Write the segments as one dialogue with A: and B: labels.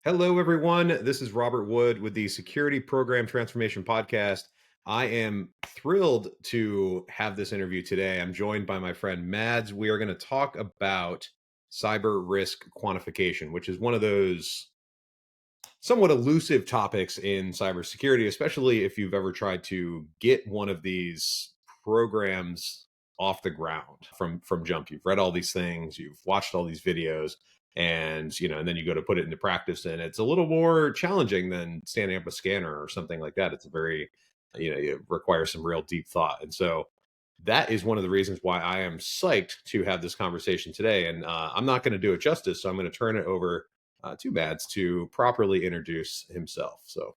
A: Hello, everyone. This is Robert Wood with the Security Program Transformation Podcast. I am thrilled to have this interview today. I'm joined by my friend Mads. We are going to talk about cyber risk quantification, which is one of those somewhat elusive topics in cybersecurity, especially if you've ever tried to get one of these programs off the ground from jump. You've read all these things, you've watched all these videos, and then you go to put it into practice, and it's a little more challenging than standing up a scanner or something like that. It's a very it requires some real deep thought, and so that is one of the reasons why I am psyched to have this conversation today. And I'm not going to do it justice, so I'm going to turn it over to Mads to properly introduce himself. So,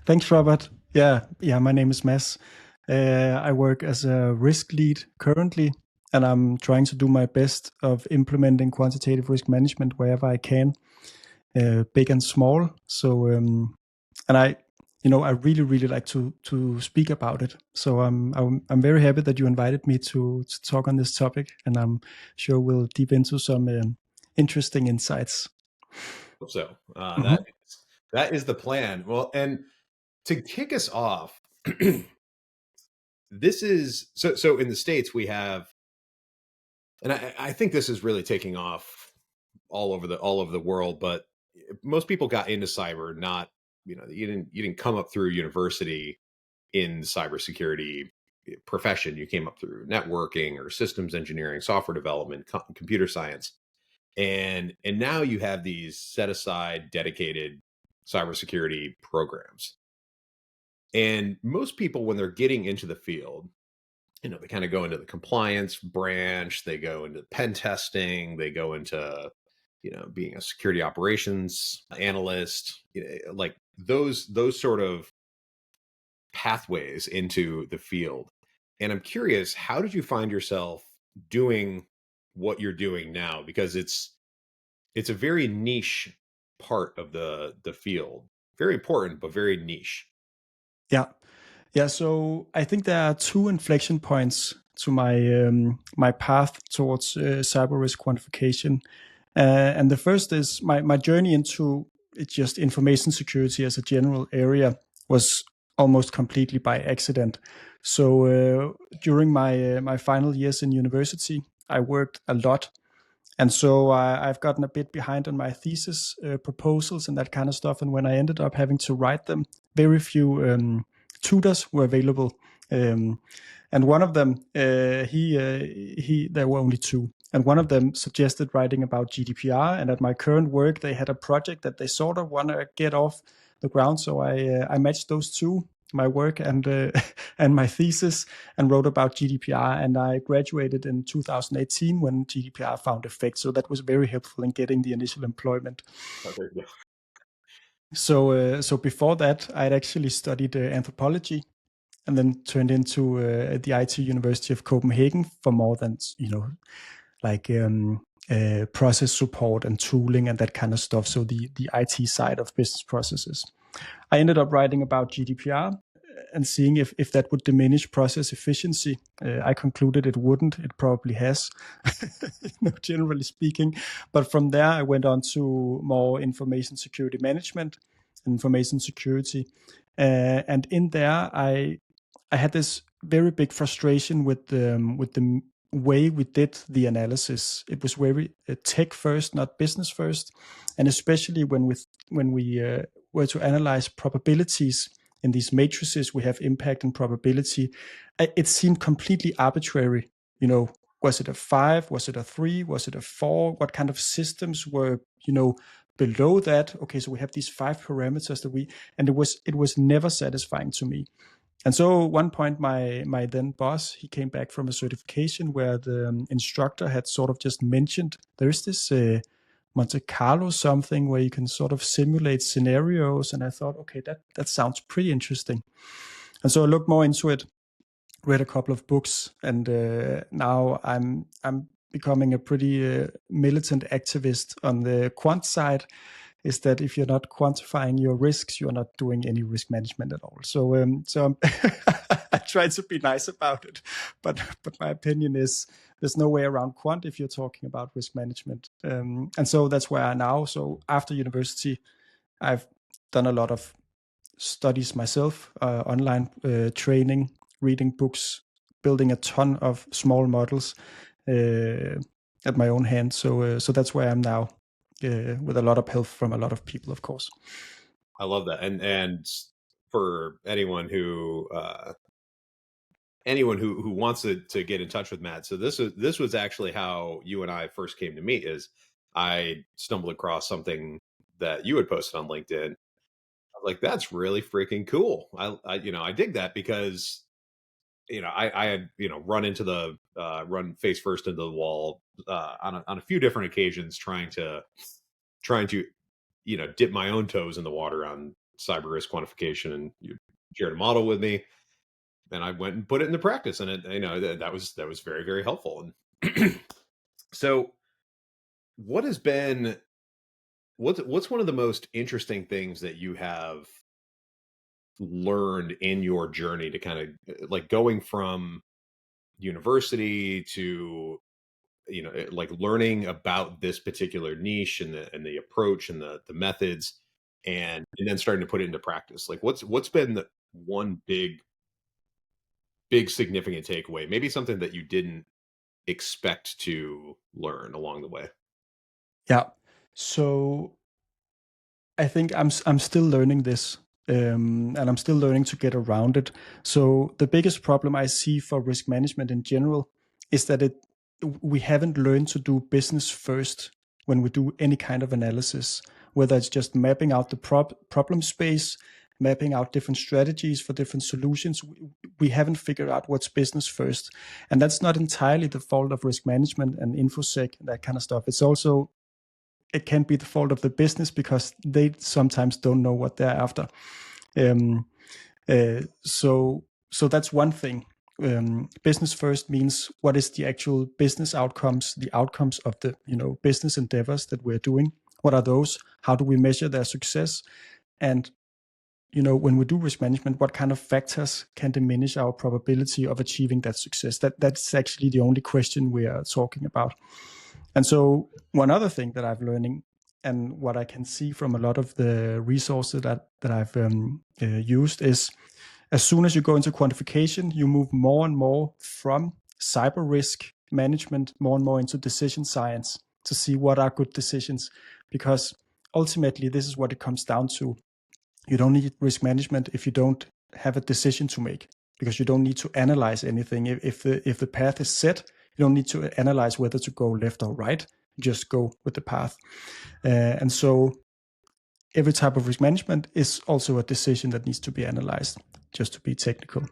B: Thanks, Robert. Yeah. My name is Mads. I work as a risk lead currently, and I'm trying to do my best of implementing quantitative risk management wherever I can, big and small. So, and I really like to speak about it. So I'm very happy that you invited me to talk on this topic, and I'm sure we'll deep into some interesting insights.
A: so
B: Mhm.
A: that is the plan. Well, and to kick us off, this is so in the States we have, and I think this is really taking off all over the world, but most people got into cyber not you didn't come up through university in cybersecurity profession. You came up through networking or systems engineering, software development, computer science, and now you have these set aside dedicated cybersecurity programs. And most people, when they're getting into the field, they kind of go into the compliance branch, they go into pen testing, they go into being a security operations analyst, like those sort of pathways into the field. And I'm curious, how did you find yourself doing what you're doing now? Because it's a very niche part of the field. Very important, but very niche.
B: Yeah. Yeah, so I think there are two inflection points to my path towards cyber risk quantification, and the first is my journey into just information security as a general area was almost completely by accident. So during my final years in university, I worked a lot, and so I've gotten a bit behind on my thesis proposals and that kind of stuff. And when I ended up having to write them, very few tutors were available. Um, and one of them, there were only two. And one of them suggested writing about GDPR. And at my current work, they had a project that they sort of want to get off the ground. So I matched those two, my work and and my thesis, and wrote about GDPR. And I graduated in 2018 when GDPR found effect. So that was very helpful in getting the initial employment.
A: Oh, there you go.
B: So before that, I'd actually studied anthropology, and then turned into the IT University of Copenhagen for more than like process support and tooling and that kind of stuff. So the IT side of business processes. I ended up writing about GDPR and seeing if that would diminish process efficiency. I concluded it wouldn't. It probably has, generally speaking. But from there, I went on to more information security management, information security, and in there, I had this very big frustration with the way we did the analysis. It was very tech first, not business first, and especially when we were to analyze probabilities in these matrices, we have impact and probability. It seemed completely arbitrary. Was it a 5? Was it a 3? Was it a 4? What kind of systems were below that? Okay, so we have these 5 parameters and it was never satisfying to me. And so at one point, my then boss, he came back from a certification where the instructor had sort of just mentioned there's this Monte Carlo something where you can sort of simulate scenarios. And I thought, okay, that sounds pretty interesting. And so I looked more into it, read a couple of books, and now I'm becoming a pretty militant activist on the quant side. is that if you're not quantifying your risks, you're not doing any risk management at all. So I try to be nice about it, but my opinion is there's no way around quant if you're talking about risk management. And so that's where I now. So after university, I've done a lot of studies myself, online training, reading books, building a ton of small models at my own hand. So that's where I am now, with a lot of help from a lot of people, of course.
A: I love that. And for anyone who wants to get in touch with Matt, so this was actually how you and I first came to meet. Is I stumbled across something that you had posted on LinkedIn. I was like, that's really freaking cool. I dig that because I had run face first into the wall on a few different occasions trying to dip my own toes in the water on cyber risk quantification, and you shared a model with me, and I went and put it into practice, and that was very, very helpful. And so, what has been what's one of the most interesting things that you have learned in your journey to kind of like going from university to like learning about this particular niche and the approach and the methods, and then starting to put it into practice? Like what's been the one big significant takeaway, maybe something that you didn't expect to learn along the way?
B: Yeah. So I think I'm still learning this, and I'm still learning to get around it. So the biggest problem I see for risk management in general is that we haven't learned to do business first when we do any kind of analysis, whether it's just mapping out the problem space, mapping out different strategies for different solutions. We haven't figured out what's business first, and that's not entirely the fault of risk management and infosec and that kind of stuff. It can be the fault of the business because they sometimes don't know what they're after. So that's one thing. Business first means what is the actual business outcomes, the outcomes of the business endeavors that we're doing. What are those? How do we measure their success? And when we do risk management, what kind of factors can diminish our probability of achieving that success? That's actually the only question we are talking about. And so one other thing that I've learning, and what I can see from a lot of the resources that I've used, is as soon as you go into quantification, you move more and more from cyber risk management more and more into decision science to see what are good decisions. Because ultimately, this is what it comes down to. You don't need risk management if you don't have a decision to make, because you don't need to analyze anything. If the path is set, you don't need to analyze whether to go left or right. Just go with the path. And so every type of risk management is also a decision that needs to be analyzed, just to be technical.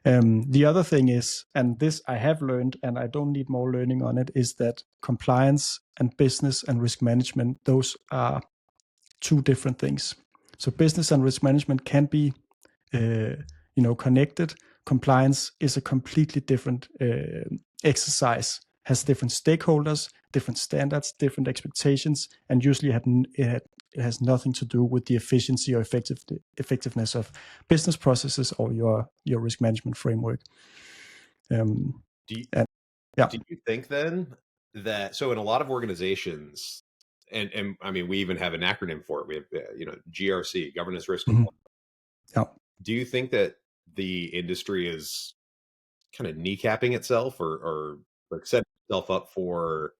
B: The other thing is, and this I have learned, and I don't need more learning on it, is that compliance and business and risk management, those are two different things. So business and risk management can be connected. Compliance is a completely different exercise, has different stakeholders, different standards, different expectations, and usually it has nothing to do with the efficiency or effectiveness of business processes or your risk management framework.
A: Do you,
B: And yeah,
A: do you think then that, so in a lot of organizations, and I mean, we even have an acronym for it. We have GRC, governance, risk.
B: mhm, yeah,
A: Do you think that the industry is kind of kneecapping itself, or like setting itself up for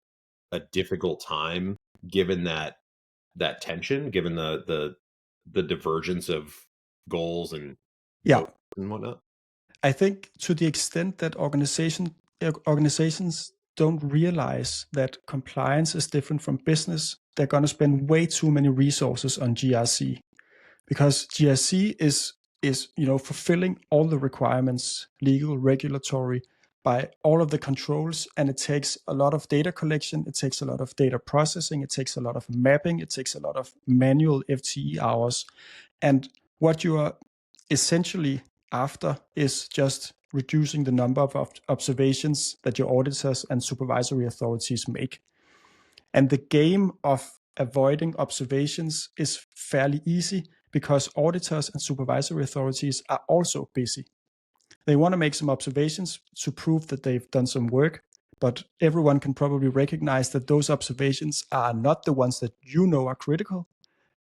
A: a difficult time, given that tension, given the divergence of goals and
B: yeah.
A: focus and whatnot?
B: I think to the extent that organizations don't realize that compliance is different from business, they're going to spend way too many resources on GRC, because GRC is fulfilling all the requirements, legal, regulatory, by all of the controls, and it takes a lot of data collection, it takes a lot of data processing, it takes a lot of mapping, it takes a lot of manual FTE hours, and what you are essentially after is just reducing the number of observations that your auditors and supervisory authorities make. And the game of avoiding observations is fairly easy because auditors and supervisory authorities are also busy. They want to make some observations to prove that they've done some work, but everyone can probably recognize that those observations are not the ones that you know are critical,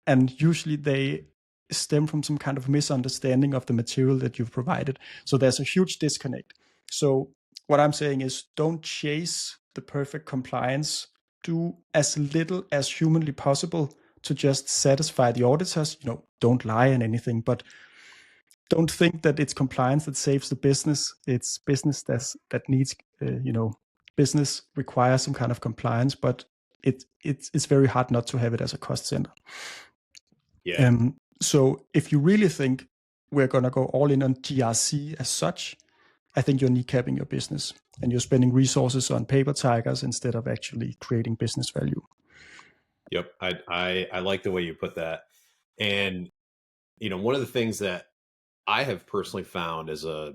B: and usually they stem from some kind of misunderstanding of the material that you've provided. So there's a huge disconnect. So what I'm saying is, don't chase the perfect compliance. Do as little as humanly possible to just satisfy the auditors. Don't lie and anything, but don't think that it's compliance that saves the business. It's business that needs, business requires some kind of compliance, but it's very hard not to have it as a cost center.
A: Yeah.
B: So if you really think we're going to go all in on GRC as such, I think you're kneecapping your business and you're spending resources on paper tigers instead of actually creating business value.
A: Yep. I like the way you put that. And, one of the things that I have personally found as a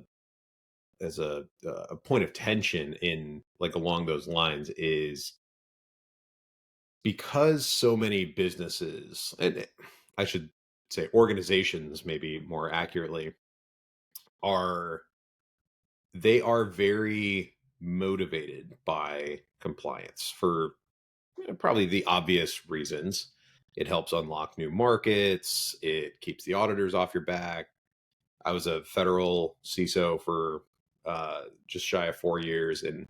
A: point of tension in like along those lines is because so many businesses, and I should say organizations maybe more accurately, are they are very motivated by compliance for probably the obvious reasons. It helps unlock new markets, it keeps the auditors off your back. I was a federal CISO for just shy of 4 years, and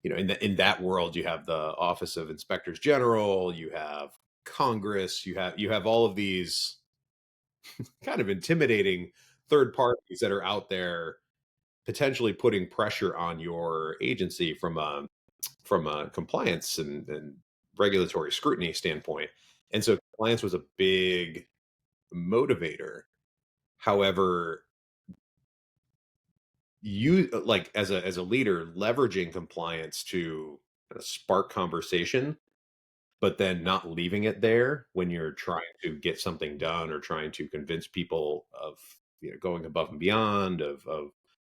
A: in that world, you have the Office of Inspectors General, you have Congress, you have all of these kind of intimidating third parties that are out there potentially putting pressure on your agency from a compliance and regulatory scrutiny standpoint. And so compliance was a big motivator. However, you like as a leader leveraging compliance to spark conversation, but then not leaving it there when you're trying to get something done or trying to convince people of going above and beyond of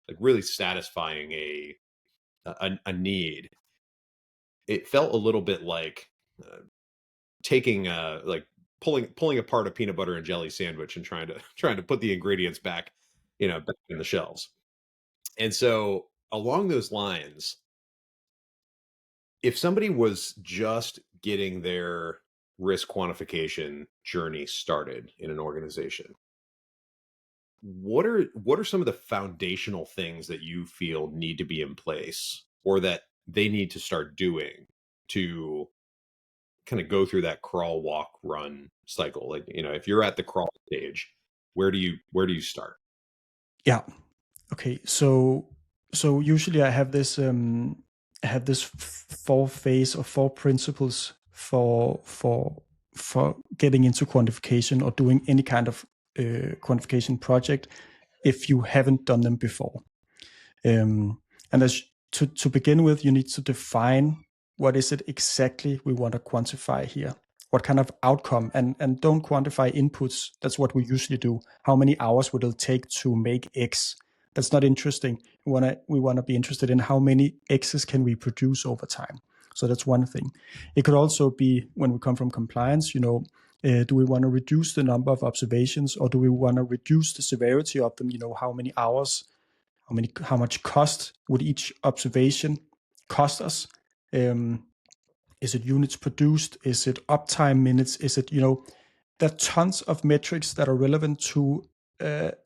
A: like really satisfying a need. It felt a little bit like taking like pulling apart a peanut butter and jelly sandwich and trying to put the ingredients back back in the shelves. And so along those lines, if somebody was just getting their risk quantification journey started in an organization, what are some of the foundational things that you feel need to be in place or that they need to start doing to kind of go through that crawl, walk, run cycle? Like, if you're at the crawl stage, where do you start?
B: Yeah. Okay. So usually I have this four phase or four principles for getting into quantification or doing any kind of quantification project if you haven't done them before. And to begin with, you need to define what is it exactly we want to quantify here. What kind of outcome, and don't quantify inputs. That's what we usually do. How many hours would it take to make X? That's not interesting. We want to be interested in how many X's can we produce over time. So that's one thing. It could also be when we come from compliance, do we want to reduce the number of observations or do we want to reduce the severity of them? How many hours, how much cost would each observation cost us? Is it units produced? Is it uptime minutes? Is it, there are tons of metrics that are relevant to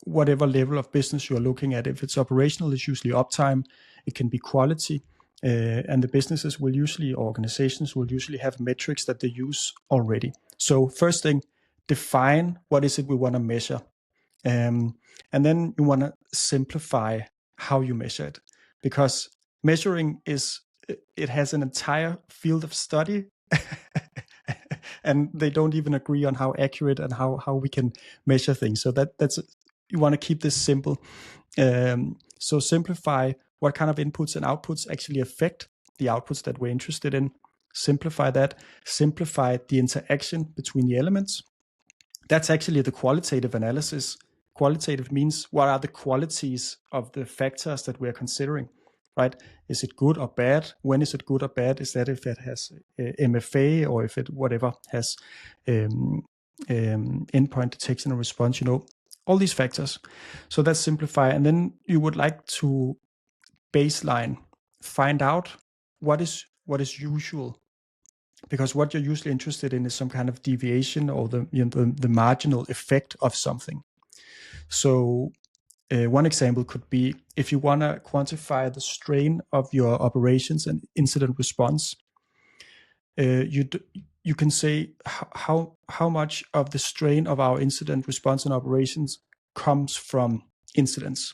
B: whatever level of business you're looking at. If it's operational, it's usually uptime. It can be quality. And the businesses will usually, organizations will usually have metrics that they use already. So first thing, define what is it we want to measure. And then you want to simplify how you measure it, because measuring it has an entire field of study and they don't even agree on how accurate and how we can measure things. So that's you want to keep this simple. So simplify what kind of inputs and outputs actually affect the outputs that we're interested in. Simplify that. Simplify the interaction between the elements. That's actually the qualitative analysis. Qualitative means what are the qualities of the factors that we're considering. right? Is it good or bad? When is it good or bad? Is that if it has MFA or if it whatever has endpoint detection and response? All these factors. So that's simplify, and then you would like to baseline, find out what is usual, because what you're usually interested in is some kind of deviation or the marginal effect of something. So one example could be if you want to quantify the strain of your operations and incident response, you can say how much of the strain of our incident response and operations comes from incidents.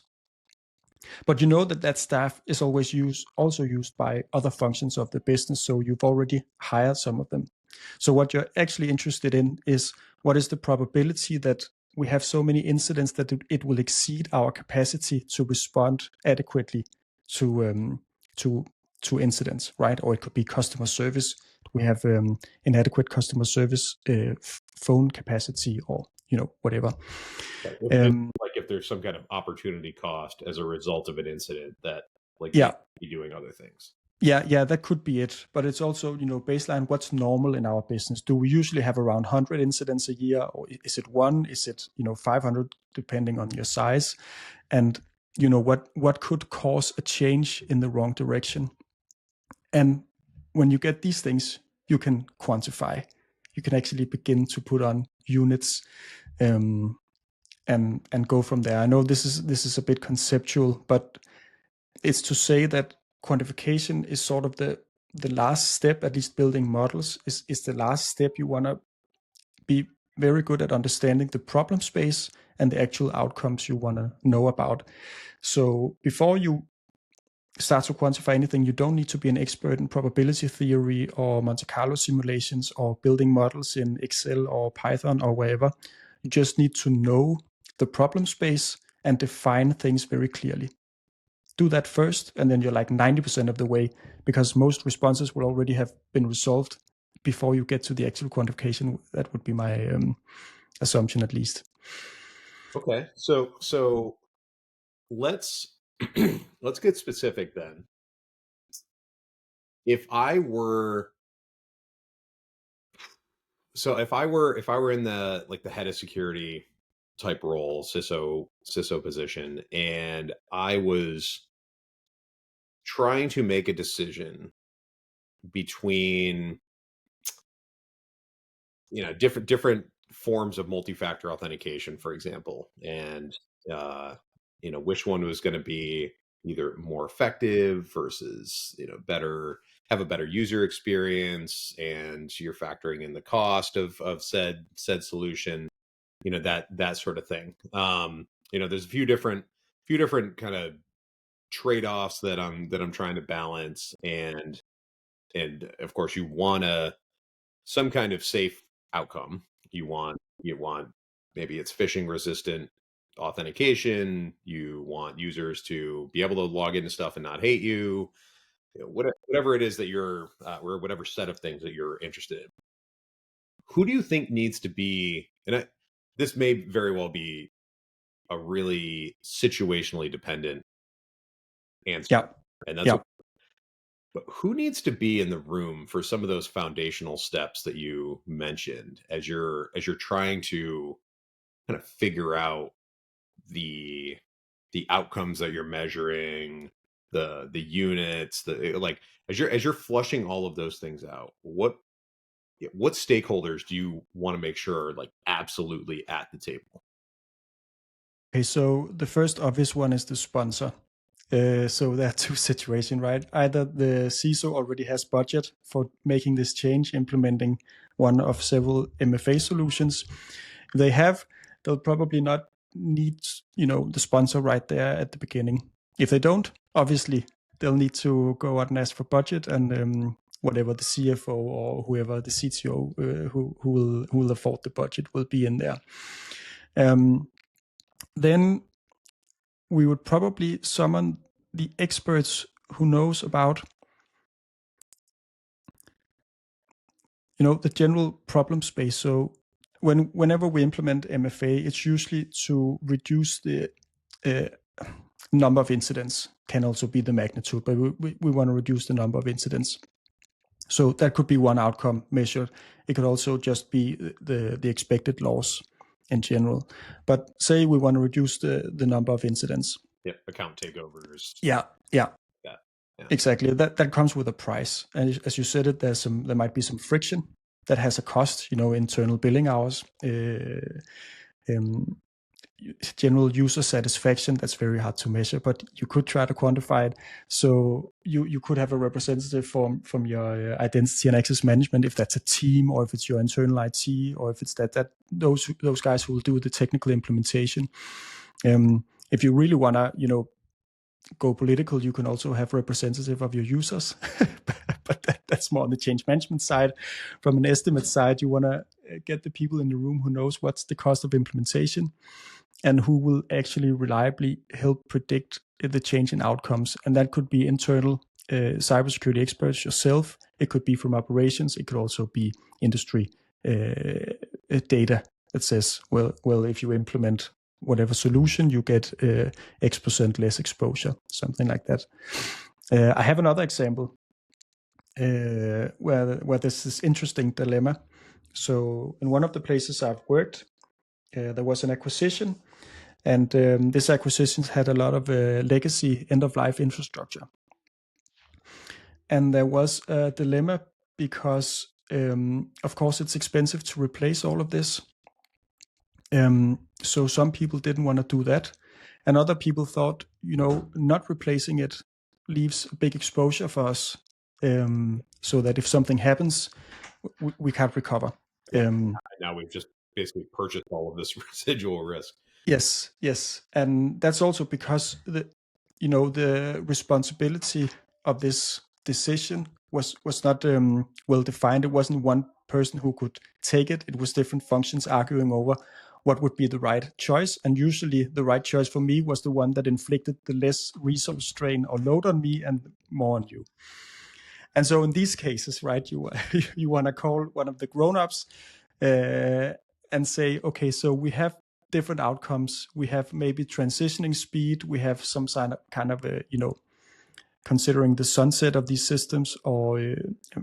B: But you know that staff is always also used by other functions of the business, so you've already hired some of them. So what you're actually interested in is what is the probability that we have so many incidents that it will exceed our capacity to respond adequately to incidents, right? Or it could be customer service. We have inadequate customer service phone capacity, or whatever.
A: Like if there's some kind of opportunity cost as a result of an incident that like you
B: Yeah.
A: should be doing other things.
B: Yeah, that could be it. But it's also, baseline, what's normal in our business? Do we usually have around 100 incidents a year? Or is it one? Is it, 500, depending on your size? And, what could cause a change in the wrong direction? And when you get these things, you can quantify. You can actually begin to put on units and go from there. I know this is a bit conceptual, but it's to say that quantification is sort of the last step. At least building models is the last step. You want to be very good at understanding the problem space and the actual outcomes you want to know about. So before you start to quantify anything, you don't need to be an expert in probability theory or Monte Carlo simulations or building models in Excel or Python or wherever. You just need to know the problem space and define things very clearly. Do that first, and then you're like 90% of the way, because most responses will already have been resolved before you get to the actual quantification. That would be my assumption, at least.
A: Okay, so let's let's get specific then. If I were in the head of security type role, CISO position, and I was trying to make a decision between different forms of multi-factor authentication, for example, and which one was going to be either more effective versus have a better user experience, and you're factoring in the cost of said solution, that sort of thing. There's a few different kind of trade-offs that I'm trying to balance, and of course you want some kind of safe outcome. You want maybe it's phishing resistant authentication. You want users to be able to log into stuff and not hate you. Whatever it is that you're or whatever set of things that you're interested in. Who do you think needs to be? And this may very well be a really situationally dependent answer,
B: Yeah.
A: and that's
B: Yeah.
A: okay. But who needs to be in the room for some of those foundational steps that you mentioned as you're trying to kind of figure out the outcomes that you're measuring, the units, like as you're flushing all of those things out, what stakeholders do you want to make sure are like absolutely at the table?
B: Okay, so the first obvious one is the sponsor. So there are two situations, right? Either the CISO already has budget for making this change, implementing one of several MFA solutions. If they have, they'll probably not need, the sponsor right there at the beginning. If they don't, obviously they'll need to go out and ask for budget, and whatever the CFO or whoever the CTO who will afford the budget will be in there. Then we would probably summon the experts who knows about the general problem space. So whenever we implement MFA, it's usually to reduce the Number of incidents can also be the magnitude, but we want to reduce the number of incidents. So that could be one outcome measured. It could also just be the expected loss in general. But say we want to reduce the number of incidents.
A: Yep, account takeovers.
B: Yeah, yeah,
A: That. Yeah.
B: exactly. That comes with a price, and as you said it, there might be some friction that has a cost. Internal billing hours. Um, General user satisfaction, that's very hard to measure, but you could try to quantify it. So you could have a representative from your identity and access management, if that's a team, or if it's your internal IT, or if it's that those guys who will do the technical implementation. If you really want to go political, you can also have representative of your users, but that's more on the change management side. From an estimate side, you want to get the people in the room who knows what's the cost of implementation, and who will actually reliably help predict the change in outcomes. And that could be internal cybersecurity experts yourself. It could be from operations. It could also be industry data that says, well, if you implement whatever solution, you get X% less exposure, something like that. I have another example where there's this interesting dilemma. So in one of the places I've worked, there was an acquisition, and this acquisition had a lot of legacy end-of-life infrastructure. And there was a dilemma because, of course, it's expensive to replace all of this. So some people didn't want to do that. And other people thought, not replacing it leaves a big exposure for us, so that if something happens, we can't recover.
A: Now we've just basically purchased all of this residual risk.
B: Yes, and that's also because the responsibility of this decision was not well defined. It wasn't one person who could take it. It was different functions arguing over what would be the right choice. And usually the right choice for me was the one that inflicted the less resource strain or load on me and more on you. And so in these cases, right, you want to call one of the grown-ups and say, okay, so we have different outcomes. We have maybe transitioning speed. We have some kind of considering the sunset of these systems or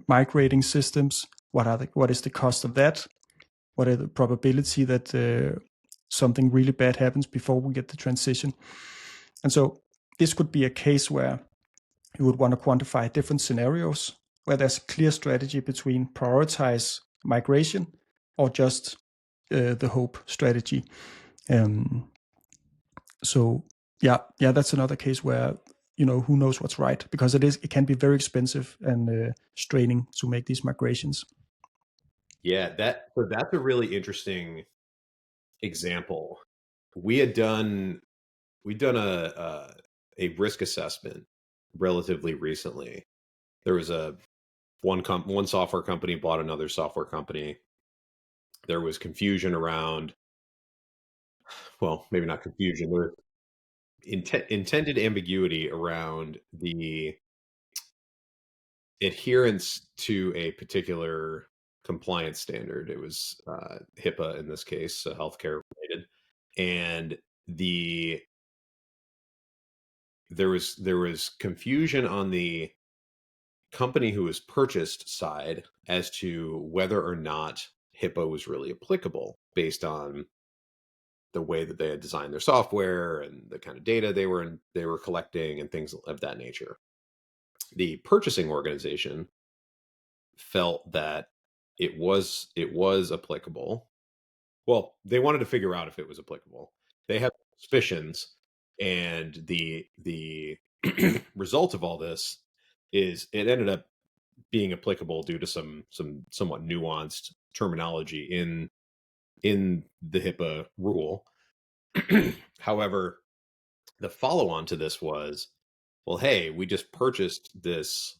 B: migrating systems. What is the cost of that? What are the probability that something really bad happens before we get the transition? And so this could be a case where you would want to quantify different scenarios where there's a clear strategy between prioritize migration or just the hope strategy. So that's another case where who knows what's right, because it can be very expensive and straining to make these migrations.
A: Yeah, that's a really interesting example. We'd done a risk assessment relatively recently. There was one software company bought another software company. There was confusion around, well, maybe not confusion, there was intended ambiguity around the adherence to a particular compliance standard. It was HIPAA in this case, so healthcare related, and there was confusion on the company who was purchased side as to whether or not HIPAA was really applicable based on the way that they had designed their software and the kind of data they were collecting and things of that nature. The purchasing organization felt that it was applicable. Well, they wanted to figure out if it was applicable. They had suspicions, and the result of all this is it ended up being applicable due to some somewhat nuanced terminology in the HIPAA rule. However, the follow-on to this was, well, hey, we just purchased this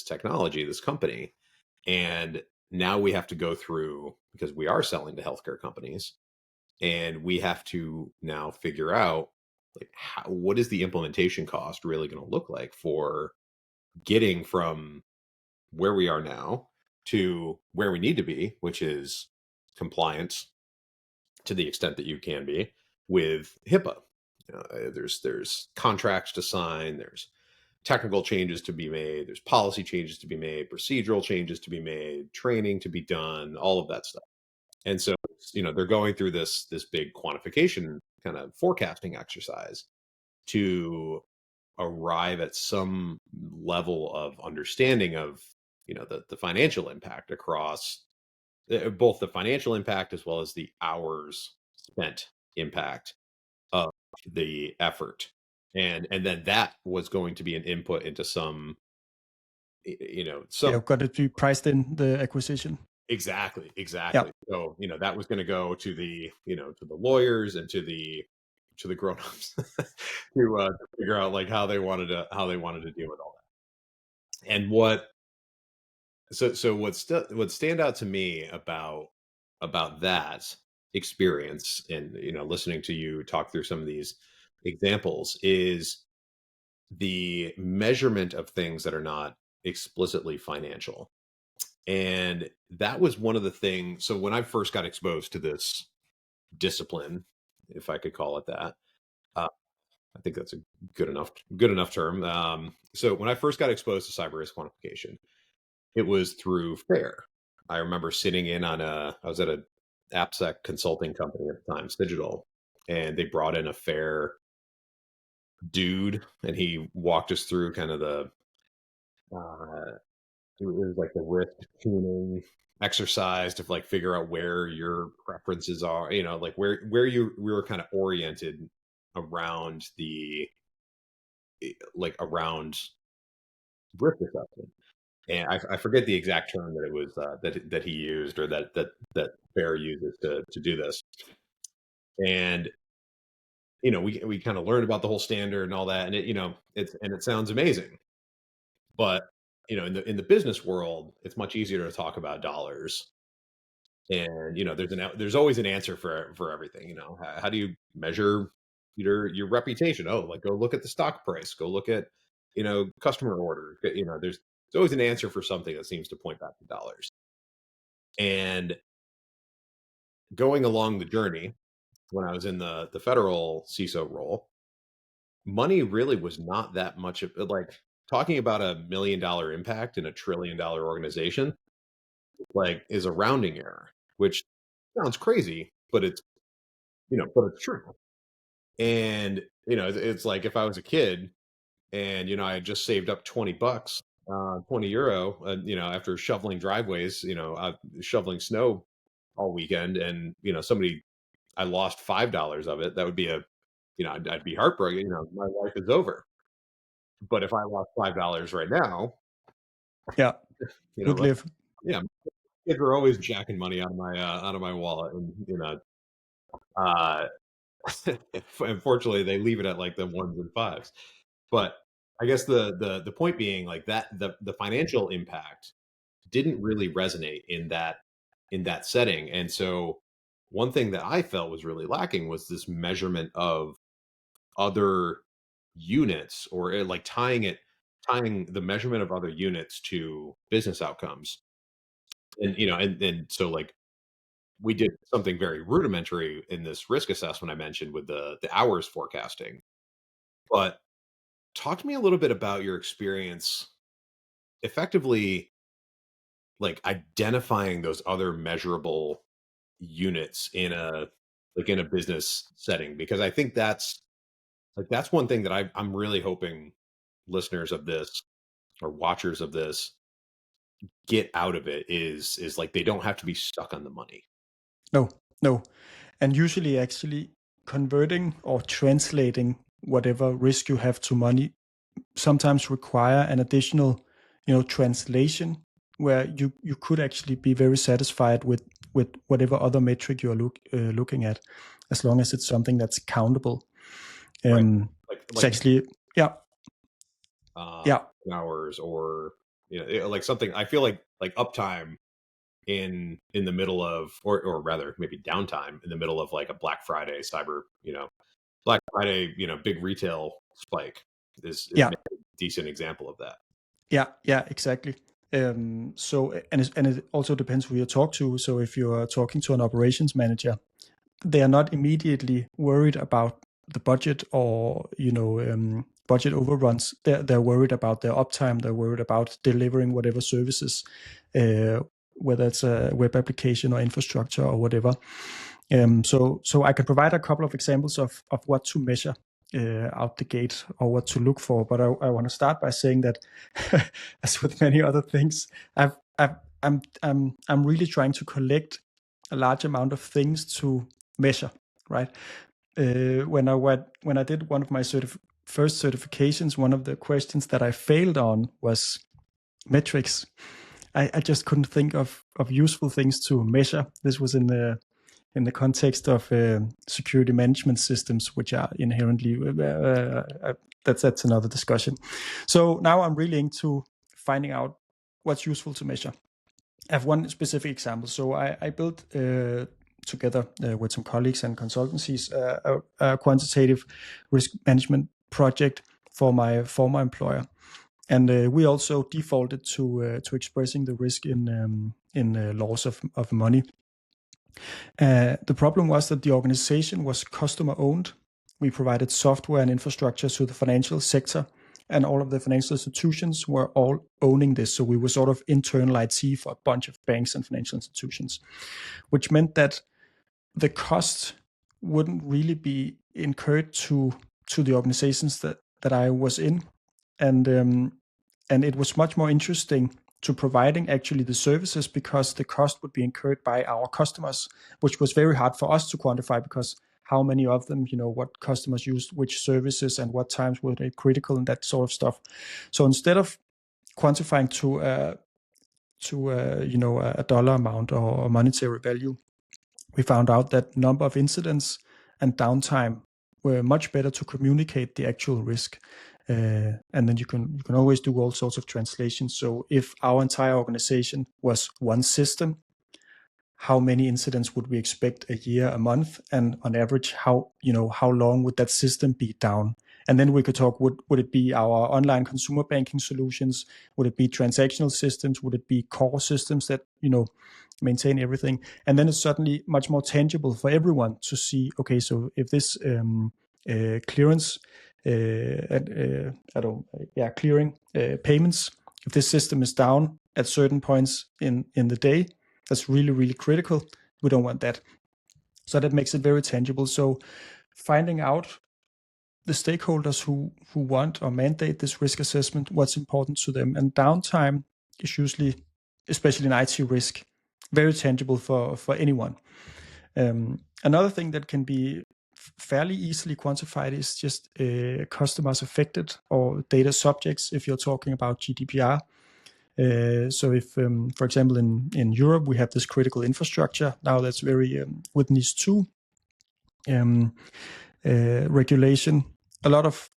A: technology, this company, and now we have to go through, because we are selling to healthcare companies, and we have to now figure out, like, what is the implementation cost really going to look like for getting from where we are now to where we need to be, which is compliance to the extent that you can be with HIPAA. there's contracts to sign, there's technical changes to be made, there's policy changes to be made, procedural changes to be made, training to be done, all of that stuff. And so, they're going through this big quantification kind of forecasting exercise to arrive at some level of understanding of, the financial impact across both the financial impact as well as the hours spent impact of the effort. And then that was going to be an input into some,
B: Yeah,
A: some
B: got it to be priced in the acquisition.
A: exactly,
B: Yeah.
A: exactly. So, that was going to go to the lawyers and to the grown-ups to figure out like how they wanted to deal with all that. And what stand out to me about that experience, and listening to you talk through some of these examples, is the measurement of things that are not explicitly financial. And that was one of the things. So when I first got exposed to this discipline, if I could call it that, uh, I think that's a good enough term. So when I first got exposed to cyber risk quantification, it was through FAIR. I remember sitting in on I was at a AppSec consulting company at the time, Digital, and they brought in a FAIR dude, and he walked us through kind of uh, it was like the risk tuning exercise to like figure out where your preferences are, like where we were kind of oriented around around risk assessment. And I forget the exact term that it was that he used, or that Bear uses to do this. And we kind of learned about the whole standard and all that, and it sounds amazing. But in the business world, it's much easier to talk about dollars. And there's always an answer for everything. How do you measure your reputation? Oh, like, go look at the stock price, go look at customer order. There's always an answer for something that seems to point back to dollars. And going along the journey, when I was in the federal CISO role, money really was not that much of, like, talking about $1 million impact in $1 trillion organization, like, is a rounding error, which sounds crazy, but it's true. And it's like, if I was a kid and I had just saved up $20, 20 euro, after shoveling driveways, shoveling snow all weekend, and somebody I lost $5 of it, that would be I'd be heartbroken. My life is over. But if I lost $5 right now,
B: Yeah. Would
A: like,
B: live.
A: yeah, kids are always jacking money out of my wallet, and uh, unfortunately, they leave it at like the ones and fives. But I guess the point being, like, that the financial impact didn't really resonate in that setting. And so one thing that I felt was really lacking was this measurement of other units, or like tying the measurement of other units to business outcomes. And so, like, we did something very rudimentary in this risk assessment I mentioned with the hours forecasting. But talk to me a little bit about your experience effectively, like, identifying those other measurable units in a business setting, because I think that's one thing that I'm really hoping listeners of this, or watchers of this, get out of it, is like, they don't have to be stuck on the money.
B: No, no. And usually, actually, converting or translating whatever risk you have to money sometimes require an additional, translation, where you could actually be very satisfied with whatever other metric you're looking at, as long as it's something that's countable.
A: Right.
B: It's
A: Like
B: actually, yeah,
A: uh
B: yeah,
A: hours, or like something. I feel like uptime in the middle of, or rather maybe downtime in the middle of, like, a Black Friday Black Friday, big retail spike is
B: yeah,
A: maybe a decent example of that.
B: yeah, exactly. So, and it also depends who you talk to. So if you are talking to an operations manager, they are not immediately worried about the budget, or budget overruns. They're worried about their uptime. They're worried about delivering whatever services, whether it's a web application or infrastructure or whatever. So I can provide a couple of examples of what to measure out the gate, or what to look for. But I want to start by saying that, as with many other things, I'm really trying to collect a large amount of things to measure, right? When I did one of my first certifications, one of the questions that I failed on was metrics. I just couldn't think of useful things to measure. This was in the context of security management systems, which are inherently that's another discussion. So now I'm really into finding out what's useful to measure. I have one specific example. So I built together with some colleagues and consultancies a quantitative risk management project for my former employer, and we also defaulted to expressing the risk in loss of money. The problem was that the organization was customer owned. We provided software and infrastructure to the financial sector, and all of the financial institutions were all owning this. So we were sort of internal IT for a bunch of banks and financial institutions, which meant that the cost wouldn't really be incurred to the organizations that I was in, and it was much more interesting to providing actually the services, because the cost would be incurred by our customers, which was very hard for us to quantify, because how many of them, what customers used which services and what times were they critical and that sort of stuff. So instead of quantifying to a dollar amount or a monetary value, we found out that number of incidents and downtime were much better to communicate the actual risk. And then you can always do all sorts of translations. So if our entire organization was one system, how many incidents would we expect a year, a month, and on average, how long would that system be down? And then we could talk, would it be our online consumer banking solutions? Would it be transactional systems? Would it be core systems that, maintain everything? And then it's certainly much more tangible for everyone to see, okay, so if this clearance, clearing payments, if this system is down at certain points in the day, that's really, really critical. We don't want that. So that makes it very tangible. So finding out the stakeholders who want or mandate this risk assessment, what's important to them. And downtime is usually, especially in IT risk, very tangible for anyone. Another thing that can be fairly easily quantified is just customers affected or data subjects, if you're talking about GDPR. So if, for example, in Europe, we have this critical infrastructure now that's very with NIS2 regulation. A lot of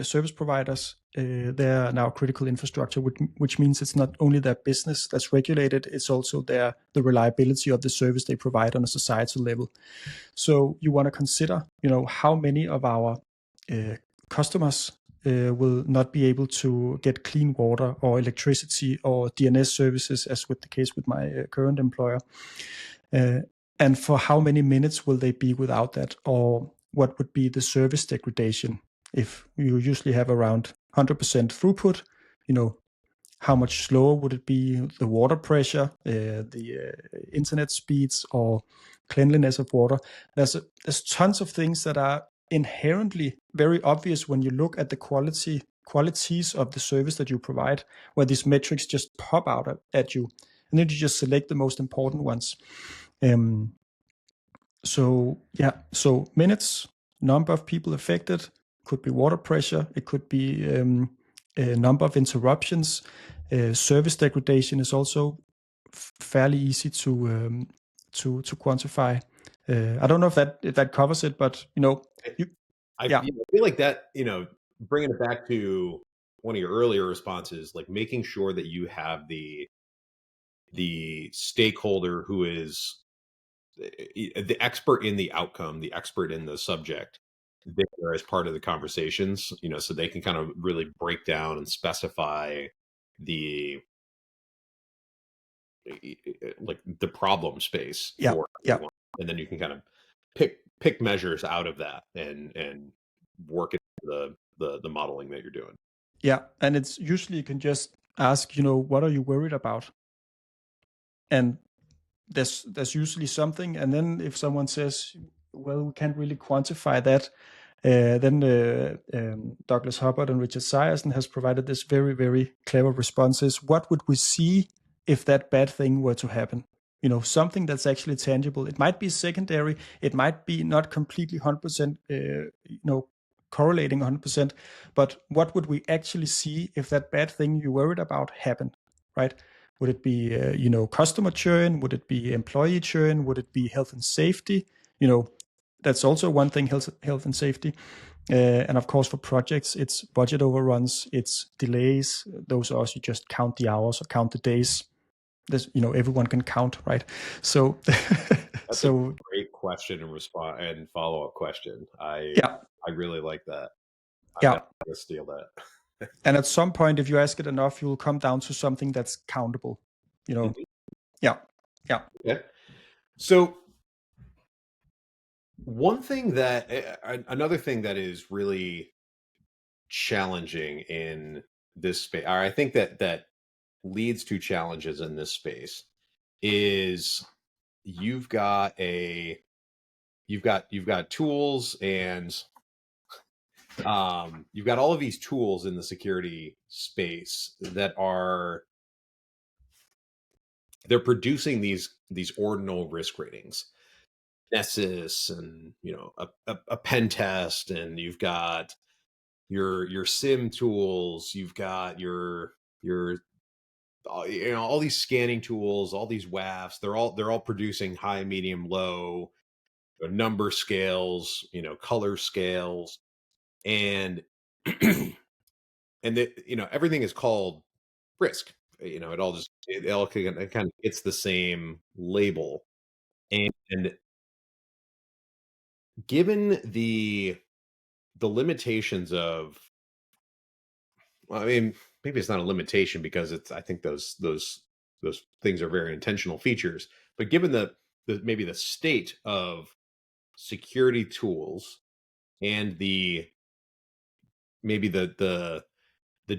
B: service providers, they're now critical infrastructure, which means it's not only their business that's regulated, it's also the reliability of the service they provide on a societal level. So you want to consider, how many of our customers will not be able to get clean water or electricity or DNS services, as with the case with my current employer. And for how many minutes will they be without that? Or what would be the service degradation? If you usually have around 100% throughput, how much slower would it be? The water pressure, the internet speeds, or cleanliness of water. There's tons of things that are inherently very obvious when you look at the qualities of the service that you provide, where these metrics just pop out at you, and then you just select the most important ones. So minutes, number of people affected, could be water pressure, it could be a number of interruptions. Service degradation is also fairly easy to quantify. I don't know if that covers it, but
A: I feel like that, bringing it back to one of your earlier responses, like making sure that you have the stakeholder who is the expert in the outcome, the expert in the subject there as part of the conversations, so they can kind of really break down and specify the like the problem space for everyone. And then you can kind of pick pick measures out of that and work it the modeling that you're doing.
B: Yeah, and it's usually you can just ask, what are you worried about? And there's usually something, and then if someone says, well, we can't really quantify that, then Douglas Hubbard and Richard Syrson has provided this very, very clever responses. What would we see if that bad thing were to happen? Something that's actually tangible. It might be secondary. It might be not completely 100%, correlating 100%. But what would we actually see if that bad thing you worried about happened, right? Would it be, customer churn? Would it be employee churn? Would it be health and safety? That's also one thing, health and safety. And of course, for projects, it's budget overruns, it's delays. Those are also, you just count the hours or count the days. There's, everyone can count, right? So,
A: That's a
B: so
A: great question and response and follow-up question.
B: yeah,
A: I really like that. I'm
B: yeah.
A: definitely gonna steal that.
B: And at some point, if you ask it enough, you will come down to something that's countable.
A: Mhm.
B: Yeah, yeah,
A: Okay. So another thing that is really challenging in this space, or I think that leads to challenges in this space, is you've got a you've got tools and you've got all of these tools in the security space that are they're producing these ordinal risk ratings, Nessus, and a pen test, and you've got your sim tools, you've got your all these scanning tools, all these WAFs. They're all producing high, medium, low number scales, color scales, and and everything is called risk. It kind of gets the same label. And given the limitations of, well, I mean, maybe it's not a limitation because I think those things are very intentional features. But given the maybe the state of security tools and maybe the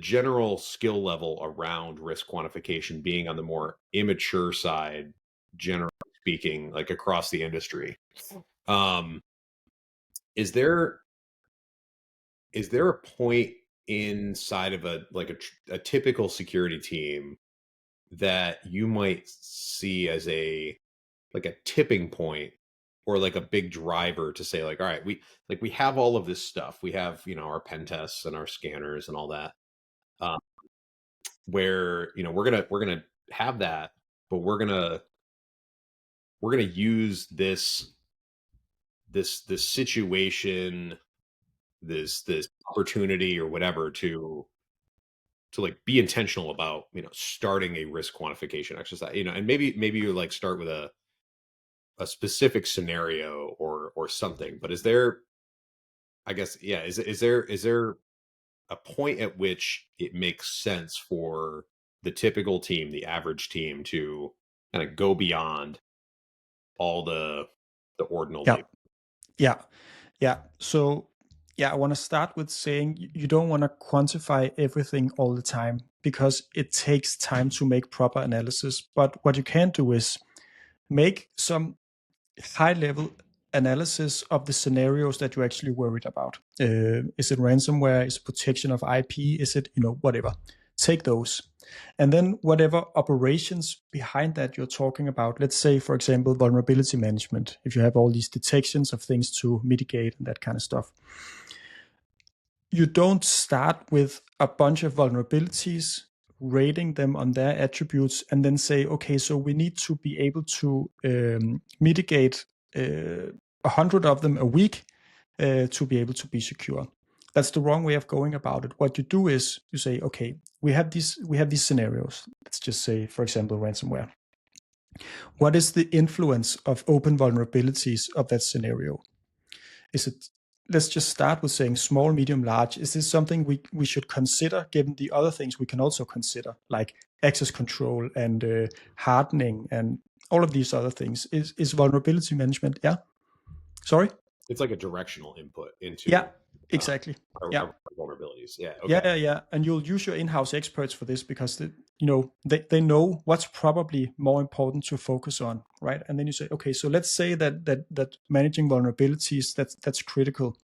A: general skill level around risk quantification being on the more immature side, generally speaking, like across the industry. Um, is there a point inside of a typical security team that you might see as a tipping point or like a big driver to say, like, all right, we have all of this stuff, we have our pen tests and our scanners and all that, uh, where we're gonna have that, but we're gonna use this situation, this opportunity or whatever to like be intentional about starting a risk quantification exercise, and maybe you like start with a specific scenario or something. But is there, I guess, yeah, is there a point at which it makes sense for the typical team, the average team, to kind of go beyond all the ordinal
B: yeah,
A: labor?
B: yeah, yeah. So, yeah, I want to start with saying you don't want to quantify everything all the time because it takes time to make proper analysis. But what you can do is make some high level analysis of the scenarios that you're actually worried about. Is it ransomware? Is it protection of IP? Is it, whatever? Take those. And then whatever operations behind that you're talking about, let's say, for example, vulnerability management, if you have all these detections of things to mitigate and that kind of stuff, you don't start with a bunch of vulnerabilities, rating them on their attributes, and then say, okay, so we need to be able to mitigate 100 of them a week to be able to be secure. That's the wrong way of going about it. What you do is you say, okay, we have these scenarios. Let's just say, for example, ransomware. What is the influence of open vulnerabilities of that scenario? Is it, let's just start with saying small, medium, large. Is this something we should consider given the other things we can also consider, like access control and hardening and all of these other things? Is vulnerability management? Yeah. Sorry.
A: It's like a directional input
B: Yeah,
A: into uh,
B: exactly. Yeah.
A: our vulnerabilities. Yeah.
B: Yeah,
A: Okay.
B: yeah, yeah. And you'll use your in-house experts for this because they know what's probably more important to focus on, right? And then you say, okay, so let's say that managing vulnerabilities, that's critical.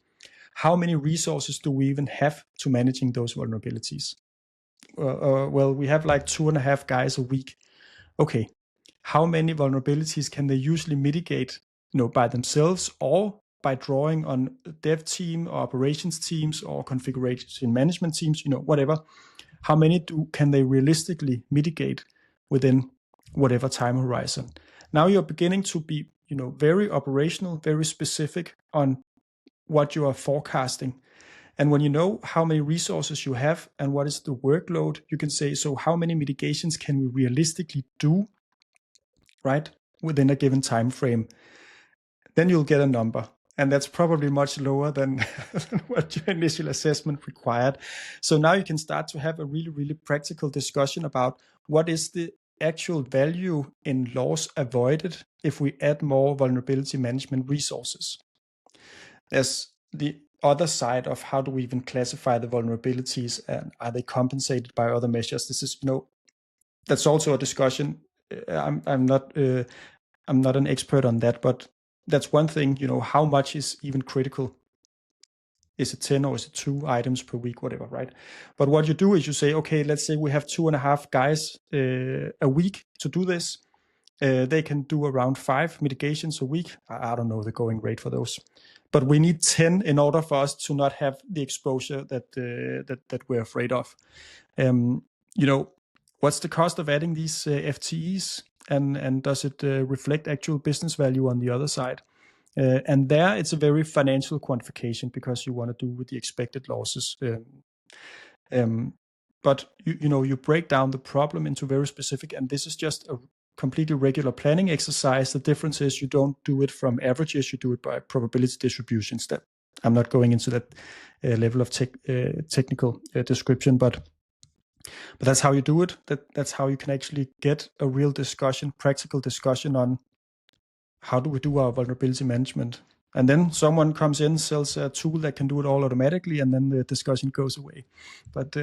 B: How many resources do we even have to managing those vulnerabilities? Well, we have like 2.5 guys a week. Okay, how many vulnerabilities can they usually mitigate, by themselves or by drawing on dev team or operations teams or configuration management teams, whatever. How many can they realistically mitigate within whatever time horizon? Now you're beginning to be, very operational, very specific on what you are forecasting. And when you know how many resources you have and what is the workload, you can say, so how many mitigations can we realistically do, right, within a given time frame? Then you'll get a number. And that's probably much lower than what your initial assessment required. So now you can start to have a really, really practical discussion about what is the actual value in loss avoided if we add more vulnerability management resources. There's the other side of how do we even classify the vulnerabilities and are they compensated by other measures? This is, that's also a discussion. I'm not an expert on that, but that's one thing, how much is even critical? Is it 10 or is it 2 items per week, whatever, right? But what you do is you say, okay, let's say we have 2.5 guys a week to do this. They can do around 5 mitigations a week. I don't know the going rate for those, but we need 10 in order for us to not have the exposure that we're afraid of. Um, what's the cost of adding these FTEs, and does it reflect actual business value on the other side? And there, it's a very financial quantification because you want to do with the expected losses. Um, but you break down the problem into very specific, and this is just a completely regular planning exercise. The difference is you don't do it from averages; you do it by probability distributions. That I'm not going into that level of technical description, but that's how you do it. That's how you can actually get a real discussion, practical discussion on how do we do our vulnerability management. And then someone comes in, sells a tool that can do it all automatically, and then the discussion goes away. But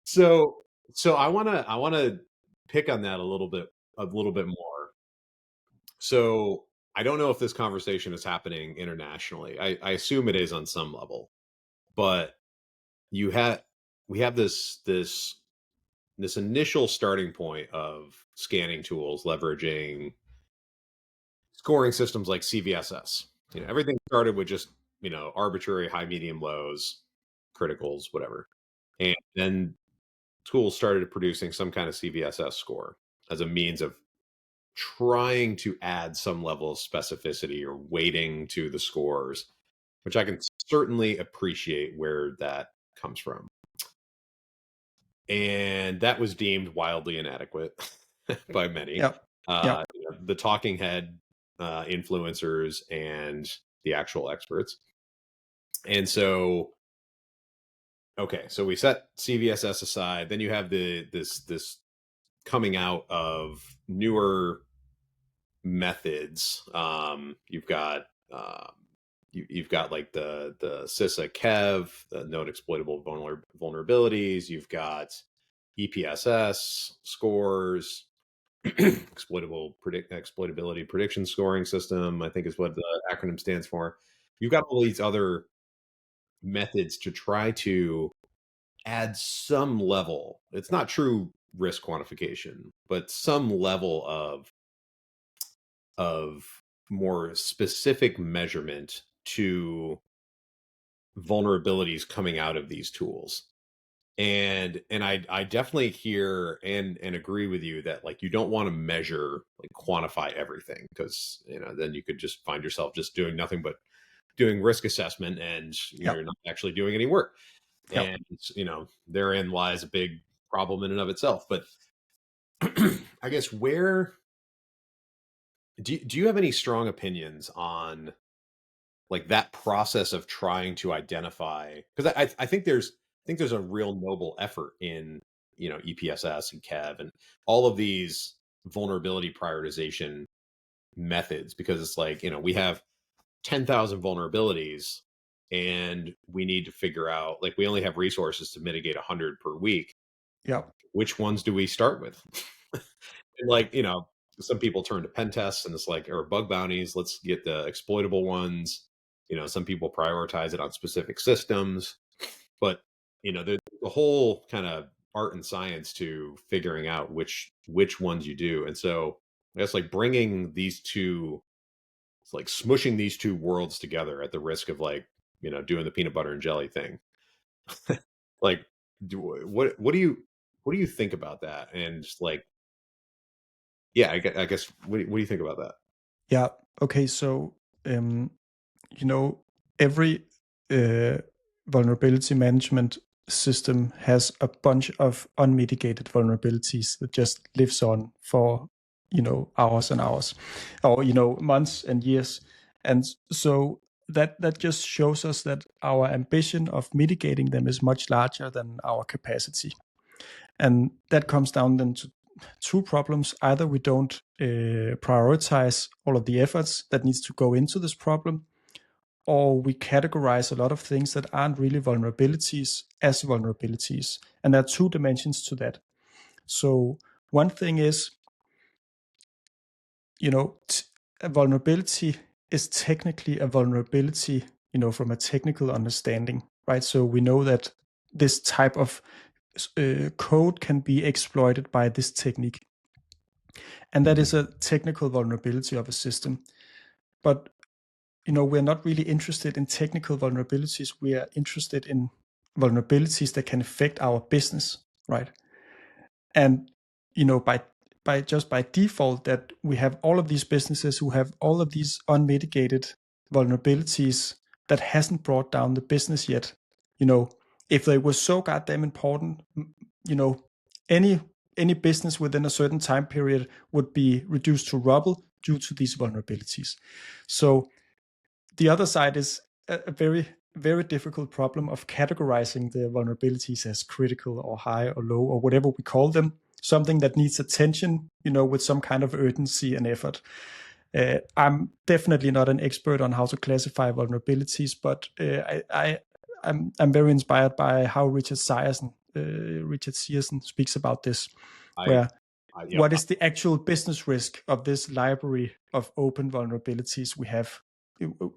A: So I wanna pick on that a little bit more. So I don't know if this conversation is happening internationally. I assume it is on some level, but you have we have this initial starting point of scanning tools leveraging scoring systems like CVSS. Everything started with just arbitrary high, medium, lows, criticals, whatever, and then tools started producing some kind of CVSS score as a means of trying to add some level of specificity or weighting to the scores, which I can certainly appreciate where that comes from. And that was deemed wildly inadequate by many.
B: yeah, yeah,
A: The talking head influencers and the actual experts. And so, okay, so we set CVSS aside. Then you have this coming out of newer methods. You've got you've got like the CISA Kev, the known exploitable vulnerabilities. You've got EPSS scores, exploitability prediction scoring system. I think is what the acronym stands for. You've got all these other methods to try to add some level. It's not true risk quantification, but some level of more specific measurement to vulnerabilities coming out of these tools. And I definitely hear and agree with you that like you don't want to measure like quantify everything because then you could just find yourself just doing nothing but doing risk assessment and
B: yeah,
A: you're not actually doing any work.
B: yeah.
A: And therein lies a big problem in and of itself. But I guess where do you have any strong opinions on like that process of trying to identify because I think there's a real noble effort in EPSS and Kev and all of these vulnerability prioritization methods because it's like we have 10,000 vulnerabilities, and we need to figure out, like, we only have resources to mitigate 100 per week.
B: Yeah.
A: Which ones do we start with? And, like, some people turn to pen tests, and it's like, or bug bounties. Let's get the exploitable ones. Some people prioritize it on specific systems, but there's a whole kind of art and science to figuring out which ones you do. And so I guess, like, bringing these two, it's like smushing these two worlds together at the risk of, like, doing the peanut butter and jelly thing. Like, what do you think about that? And just, like, yeah, I guess what do you think about that?
B: Yeah. Okay. So, um, you know, every uh, vulnerability management system has a bunch of unmitigated vulnerabilities that just lives on for, hours and hours, or, months and years. And so that just shows us that our ambition of mitigating them is much larger than our capacity. And that comes down then to two problems. Either we don't prioritize all of the efforts that needs to go into this problem, or we categorize a lot of things that aren't really vulnerabilities as vulnerabilities. And there are two dimensions to that. So one thing is, a vulnerability is technically a vulnerability, from a technical understanding, right? So we know that this type of code can be exploited by this technique. And that is a technical vulnerability of a system. But we're not really interested in technical vulnerabilities. We are interested in vulnerabilities that can affect our business, right? And by default, that we have all of these businesses who have all of these unmitigated vulnerabilities that hasn't brought down the business yet. If they were so goddamn important, you know, any any business within a certain time period would be reduced to rubble due to these vulnerabilities. So the other side is a very, very difficult problem of categorizing the vulnerabilities as critical or high or low or whatever we call them, something that needs attention, with some kind of urgency and effort. I'm definitely not an expert on how to classify vulnerabilities, but I'm very inspired by how Richard Searson speaks about this,
A: I,
B: where
A: yep.
B: what is the actual business risk of this library of open vulnerabilities we have.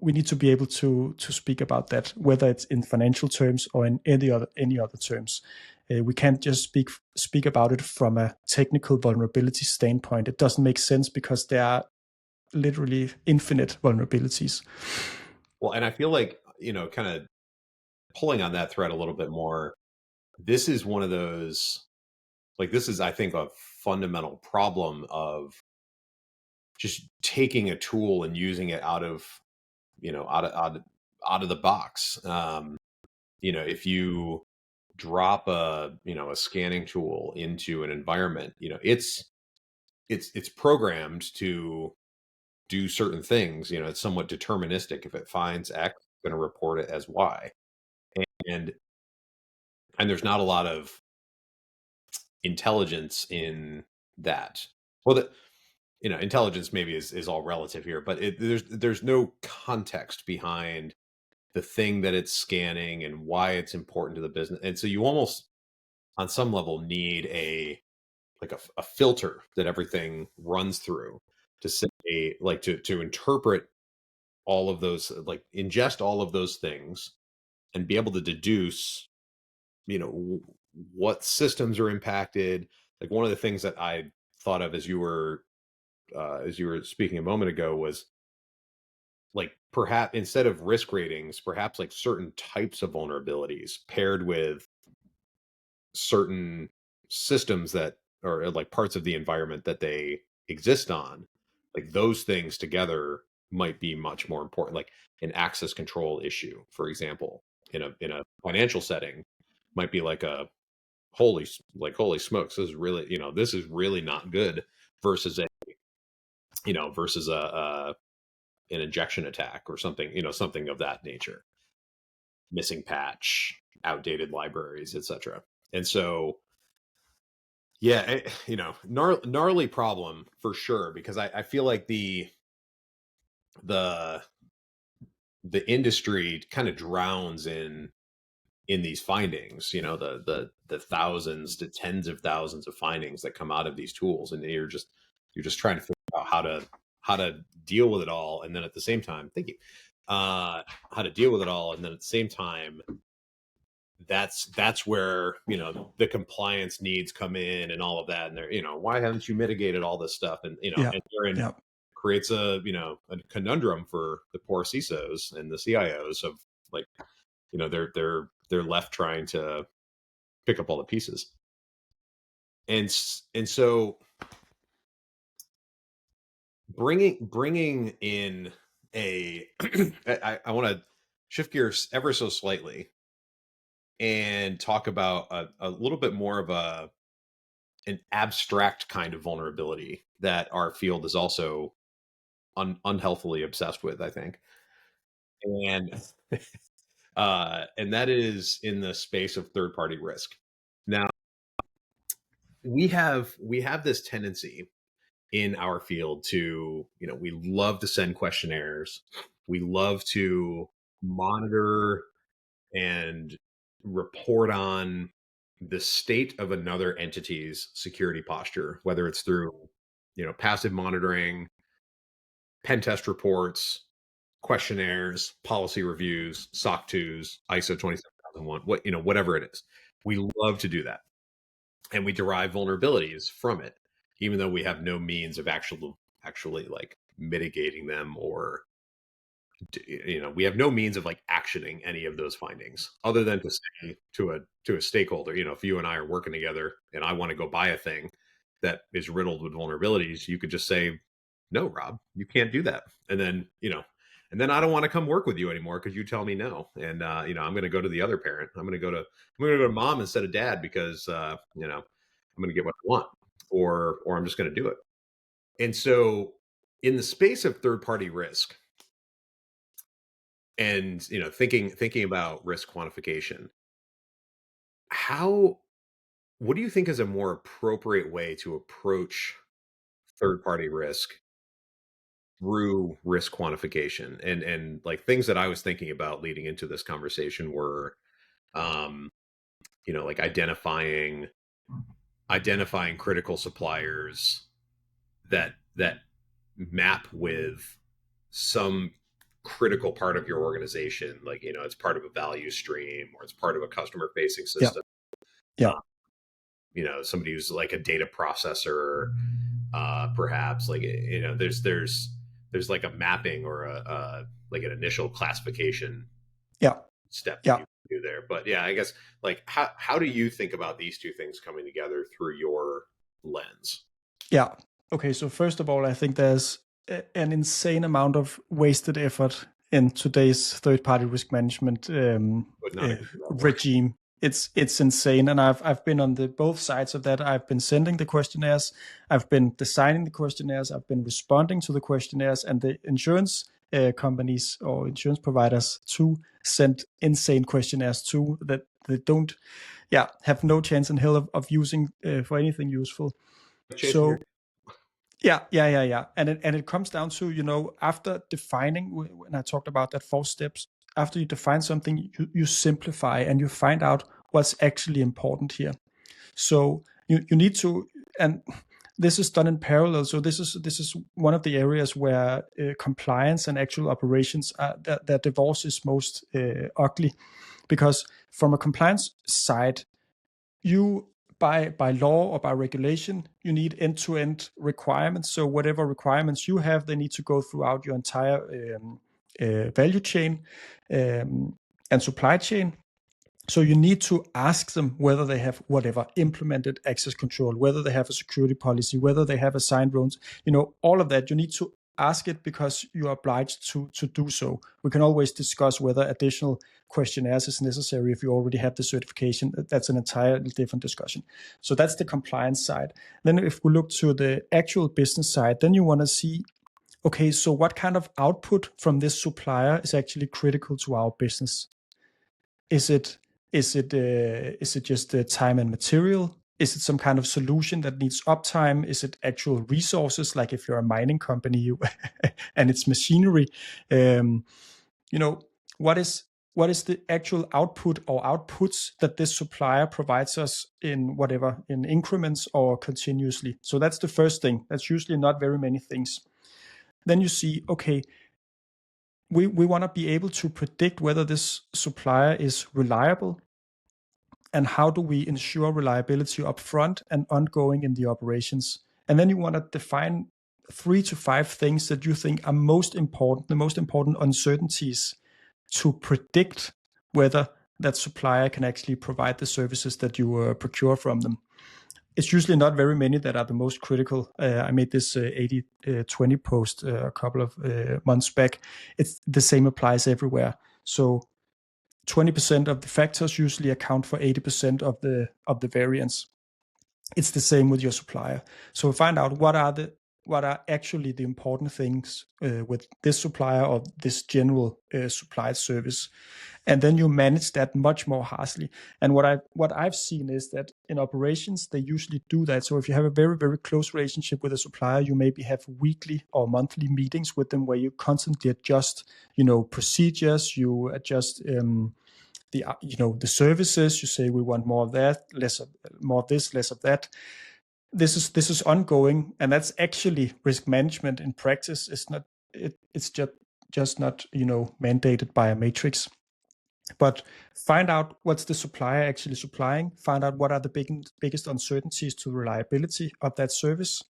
B: We need to be able to speak about that, whether it's in financial terms or in any other terms. We can't just speak about it from a technical vulnerability standpoint. It doesn't make sense because there are literally infinite vulnerabilities.
A: Well, and I feel like, kind of pulling on that thread a little bit more, this is one of those, like, this is, I think, a fundamental problem of just taking a tool and using it out of, out of the box. If you drop a scanning tool into an environment, it's programmed to do certain things. It's somewhat deterministic. If it finds X, it's going to report it as Y. And there's not a lot of intelligence in that. Well, intelligence maybe is all relative here, but there's no context behind the thing that it's scanning and why it's important to the business. And so you almost, on some level, need a filter that everything runs through to say, like, to interpret all of those, like, ingest all of those things and be able to deduce, what systems are impacted. Like, one of the things that I thought of as you were speaking a moment ago was, like, perhaps instead of risk ratings, perhaps, like, certain types of vulnerabilities paired with certain systems that are, like, parts of the environment that they exist on, like, those things together might be much more important. Like, an access control issue, for example, in a financial setting, might be like a holy smokes, this is really not good, versus a an injection attack or something, something of that nature, missing patch, outdated libraries, etc. And so, yeah, gnarly problem for sure, because I feel like the the industry kind of drowns in these findings, the thousands to tens of thousands of findings that come out of these tools, and you're just trying to figure out how to deal with it all, and then at the same time, thank you, how to deal with it all, and then at the same time, that's where the compliance needs come in and all of that, and they're why haven't you mitigated all this stuff, and
B: Yeah.
A: and therein
B: Yeah.
A: creates a conundrum for the poor CISOs and the CIOs of like they're left trying to pick up all the pieces. And so bringing in a I want to shift gears ever so slightly and talk about a little bit more of an abstract kind of vulnerability that our field is also unhealthily obsessed with, I think. And and that is in the space of third party risk. Now, we have this tendency in our field to, we love to send questionnaires. We love to monitor and report on the state of another entity's security posture, whether it's through, passive monitoring, pen test reports, questionnaires, policy reviews, SOC 2s, ISO 27001, whatever it is. We love to do that. And we derive vulnerabilities from it, even though we have no means of actually like mitigating them, or we have no means of like actioning any of those findings other than to say to a stakeholder, if you and I are working together and I want to go buy a thing that is riddled with vulnerabilities, you could just say, no, Rob, you can't do that. And then, and then I don't want to come work with you anymore because you tell me no. And I'm going to go to the other parent. I'm going to go to mom instead of dad because I'm going to get what I want, or I'm just going to do it. And so in the space of third party risk, and thinking about risk quantification, how what do you think is a more appropriate way to approach third party risk through risk quantification? And like things that I was thinking about leading into this conversation were um like identifying critical suppliers that map with some critical part of your organization, like it's part of a value stream or it's part of a customer facing
B: Yeah.
A: system.
B: Yeah.
A: uh, Somebody who's like a data processor, perhaps, like there's like a mapping or a like an initial classification
B: Yeah.
A: step that
B: Yeah.
A: you can do there. But yeah, I guess, like, how do you think about these two things coming together through your lens?
B: Yeah. Okay. So first of all, I think there's an insane amount of wasted effort in today's third-party risk management
A: But not a
B: regime. It's insane, and I've been on the both sides of that. I've been sending the questionnaires, I've been designing the questionnaires, I've been responding to the questionnaires, and the insurance companies or insurance providers too send insane questionnaires too that they don't, have no chance in hell of using for anything useful.
A: chasing your
B: So yeah. And it comes down to, after defining, when I talked about that 4 steps, after you define something, you simplify and you find out what's actually important here. So you need to, and this is done in parallel. So this is one of the areas where compliance and actual operations that divorce is most ugly, because from a compliance side, you by law or by regulation, you need end-to-end requirements. So whatever requirements you have, they need to go throughout your entire value chain and supply chain. So you need to ask them whether they have whatever implemented access control, whether they have a security policy, whether they have assigned roles, all of that. You need to ask it because you are obliged to do so. We can always discuss whether additional questionnaires is necessary if you already have the certification. That's an entirely different discussion. So that's the compliance side. Then if we look to the actual business side, then you want to see, okay, so what kind of output from this supplier is actually critical to our business? Is it just time and material? Is it some kind of solution that needs uptime? Is it actual resources, like if you're a mining company and it's machinery? what is the actual output or outputs that this supplier provides us in whatever, in increments or continuously. So that's the first thing. That's usually not very many things. Then you see, okay, we want to be able to predict whether this supplier is reliable, and how do we ensure reliability upfront and ongoing in the operations. And then you want to define 3 to 5 things that you think are most important, the most important uncertainties to predict whether that supplier can actually provide the services that you procure from them. It's usually not very many that are the most critical. I made this 80-20 post a couple of months back. It's the same applies everywhere. So 20% of the factors usually account for 80% of the variance. It's the same with your supplier. So find out what are actually the important things with this supplier or this general supplied service, and then you manage that much more harshly. And what I've seen is that in operations they usually do that. So if you have a very, very close relationship with a supplier, you maybe have weekly or monthly meetings with them where you constantly adjust, procedures. You adjust the services. You say we want more of that, more of this, less of that. This is ongoing, and that's actually risk management in practice. It's just not mandated by a matrix. But find out what's the supplier actually supplying. Find out what are the biggest uncertainties to reliability of that service,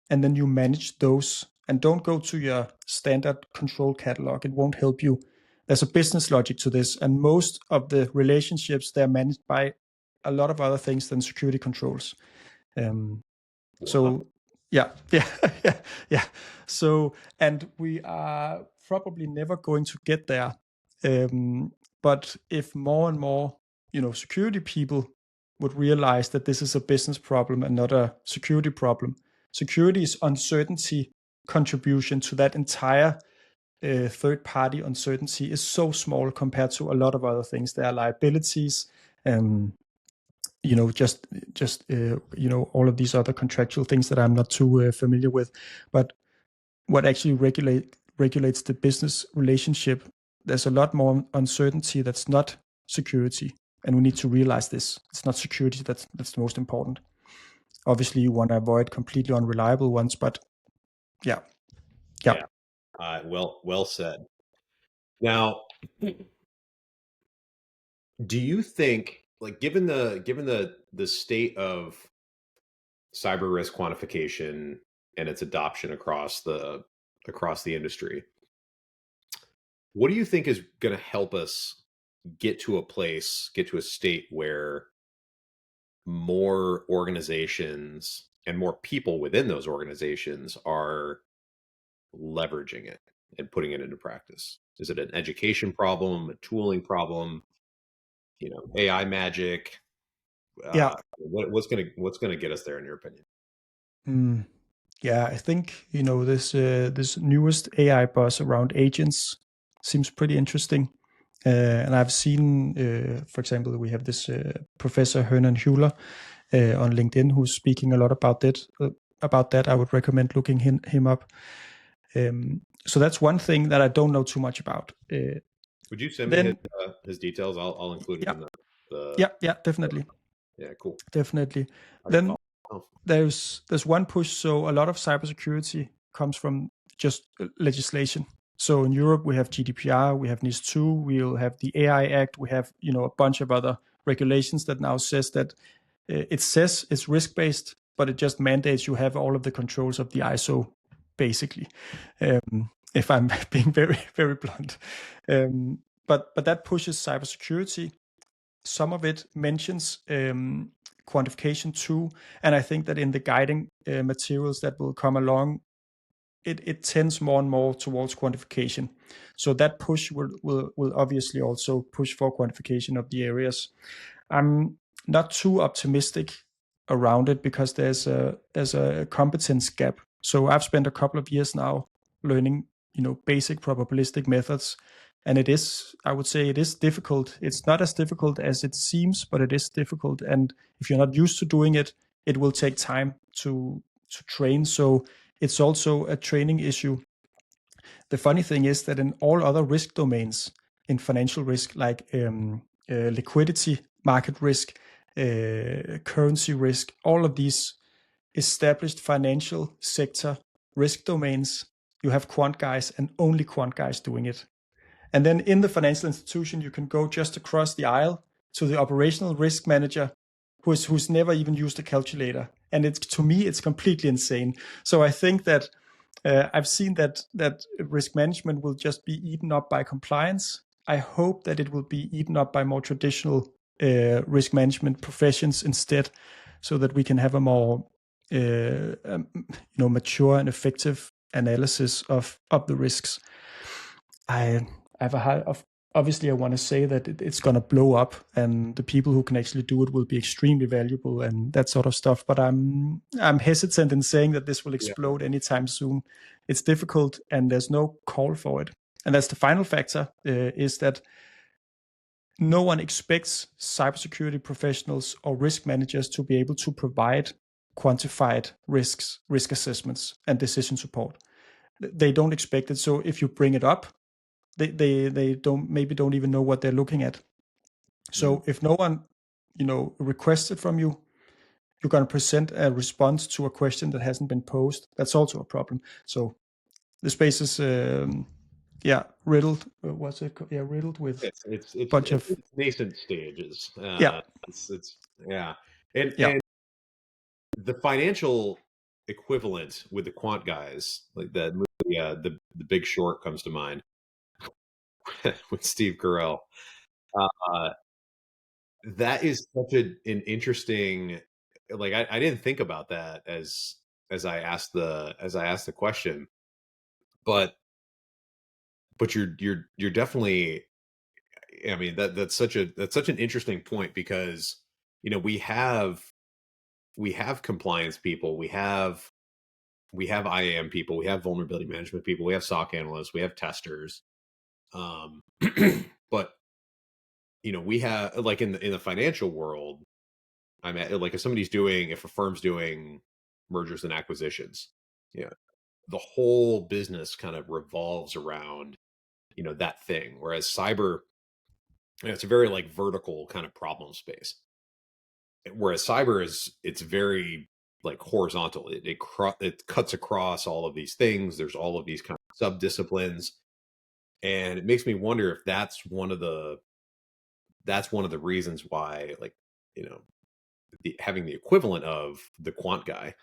B: and then you manage those. And don't go to your standard control catalog. It won't help you. There's a business logic to this, and most of the relationships, they're managed by a lot of other things than security controls. So yeah. So, and we are probably never going to get there. But if more and more, security people would realize that this is a business problem and not a security problem. Security is uncertainty contribution to that entire third-party uncertainty is so small compared to a lot of other things. There are liabilities, all of these other contractual things that I'm not too familiar with. But what actually regulates the business relationship, there's a lot more uncertainty that's not security, and we need to realize this. It's not security that's the most important. Obviously, you want to avoid completely unreliable ones, but yeah.
A: Well said. Now, do you think, like, given the state of cyber risk quantification and its adoption across the industry, what do you think is going to help us get to a state where more organizations and more people within those organizations are leveraging it and putting it into practice? Is it an education problem, a tooling problem, AI magic? What's gonna get us there, in your opinion?
B: Yeah, I think this newest AI buzz around agents seems pretty interesting, and I've seen, for example, we have this Professor Hernan Hüller on LinkedIn who's speaking a lot about that. I would recommend looking him up. So that's one thing that I don't know too much about.
A: Would you send me his details? I'll include it in the
B: yeah, definitely.
A: Yeah, cool.
B: Definitely. Then there's one push. So a lot of cybersecurity comes from just legislation. So in Europe, we have GDPR, we have NIS2, we'll have the AI Act, we have a bunch of other regulations that now says that it says it's risk-based, but it just mandates you have all of the controls of the ISO, basically. If I'm being very, very blunt. But that pushes cybersecurity. Some of it mentions quantification too, and I think that in the guiding materials that will come along, it tends more and more towards quantification. So that push will obviously also push for quantification of the areas. I'm not too optimistic around it because there's a competence gap. So I've spent a couple of years now learning, basic probabilistic methods. And I would say it is difficult. It's not as difficult as it seems, but it is difficult. And if you're not used to doing it, it will take time to train. So it's also a training issue. the funny thing is that in all other risk domains, in financial risk like liquidity, market risk, currency risk, all of these established financial sector risk domains, you have quant guys and only quant guys doing it. And then in the financial institution, you can go just across the aisle to the operational risk manager who's never even used a calculator. And it's, to me, it's completely insane. So I think that I've seen that risk management will just be eaten up by compliance. I hope that it will be eaten up by more traditional risk management professions instead, so that we can have a more mature and effective analysis of the risks. I have a high of obviously I want to say that it's going to blow up and the people who can actually do it will be extremely valuable and that sort of stuff. But I'm hesitant in saying that this will explode anytime soon. It's difficult and there's no call for it. And that's the final factor, is that no one expects cybersecurity professionals or risk managers to be able to provide quantified risk assessments and decision support. They don't expect it. So if you bring it up, they don't even know what they're looking at. So if no one requests it from you, you're going to present a response to a question that hasn't been posed. That's also a problem. So the space is riddled. What's it called? Yeah, riddled with
A: it's
B: bunch of
A: nascent stages.
B: Yeah.
A: It's and the financial equivalent with the quant guys, like that movie, the Big Short comes to mind with Steve Carell. That is such an interesting, like I didn't think about that as I asked the question, but you're definitely, I mean, that's such an interesting point, because we have compliance people, we have IAM people, we have vulnerability management people, we have SOC analysts, we have testers, but we have, like, in the financial world, I mean, like, if a firm's doing mergers and acquisitions, the whole business kind of revolves around that thing, whereas cyber, it's a very, like, vertical kind of problem space, whereas cyber it's very, like, horizontal. It cuts across all of these things. There's all of these kind of sub disciplines, and it makes me wonder if that's one of the reasons why, like, having the equivalent of the quant guy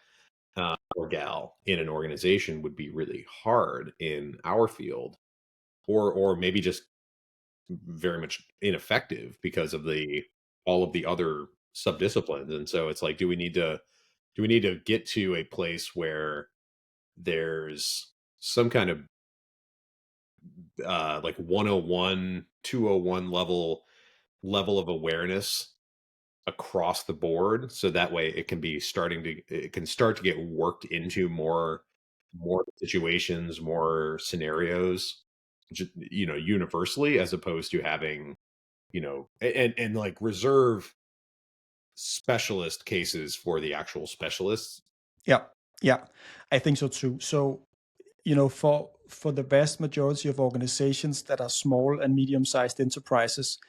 A: or gal in an organization would be really hard in our field, or maybe just very much ineffective because of all of the other subdisciplines. And so it's like, do we need to get to a place where there's some kind of like 101, 201 level of awareness across the board, so that way it can start to get worked into more situations, more scenarios, universally, as opposed to having, and like, reserve specialist cases for the actual specialists.
B: Yeah, I think so too. So for the vast majority of organizations that are small and medium-sized enterprises,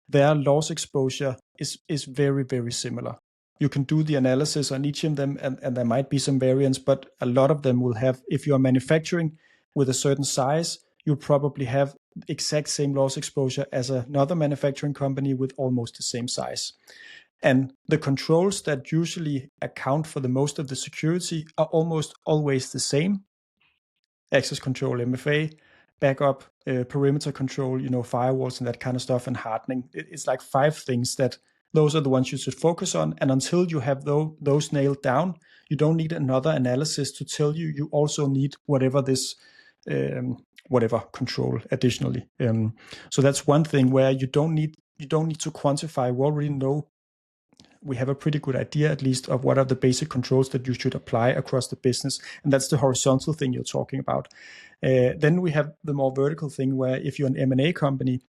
B: their loss exposure is very, very similar. You can do the analysis on each of them, and there might be some variance, but a lot of them will have, if you are manufacturing with a certain size, you'll probably have exact same loss exposure as another manufacturing company with almost the same size. And the controls that usually account for the most of the security are almost always the same. Access control, MFA, backup, perimeter control, firewalls and that kind of stuff, and hardening. It's like 5 things that those are the ones you should focus on. And until you have those nailed down, you don't need another analysis to tell you. You also need whatever control additionally. So that's one thing where you don't need to quantify. We already know. We have a pretty good idea, at least, of what are the basic controls that you should apply across the business. And that's the horizontal thing you're talking about. Then we have the more vertical thing, where if you're an M&A company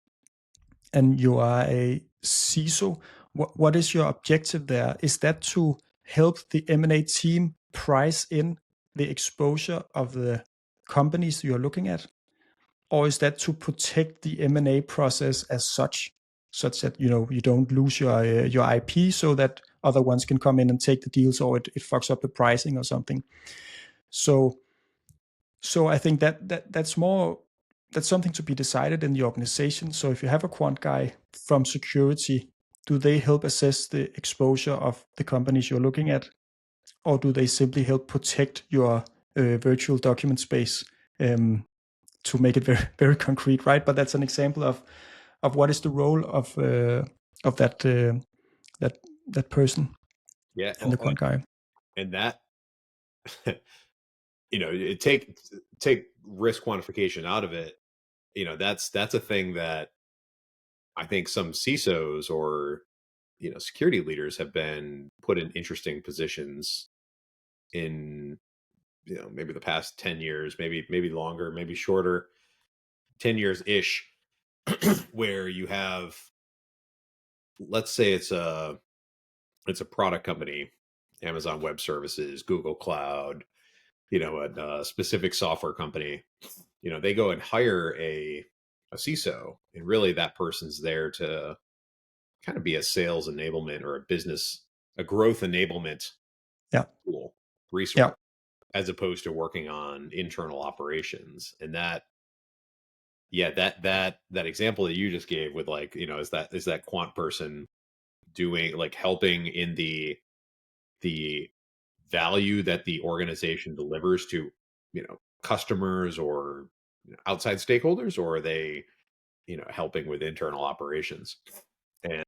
B: and you are a CISO, what is your objective there? Is that to help the M&A team price in the exposure of the companies you're looking at? or is that to protect the M&A process as such that you don't lose your IP, so that other ones can come in and take the deals, or it fucks up the pricing or something. So I think that's something to be decided in the organization. So if you have a quant guy from security, do they help assess the exposure of the companies you're looking at, or do they simply help protect your virtual document space? To make it very very concrete, right? But that's an example of what is the role of that person
A: Yeah.
B: and the quant guy.
A: And that, take risk quantification out of it. That's a thing that I think some CISOs or security leaders have been put in interesting positions in maybe the past 10 years, maybe longer, maybe shorter, 10 years ish, where you have, let's say it's a product company, Amazon Web Services, Google Cloud, a specific software company. They go and hire a CISO, and really that person's there to kind of be a sales enablement or a growth enablement
B: Yeah,
A: tool resource,
B: yeah,
A: as opposed to working on internal operations. And that example that you just gave with, like, is that quant person doing, like, helping in the value that the organization delivers to customers or outside stakeholders, or are they helping with internal operations? And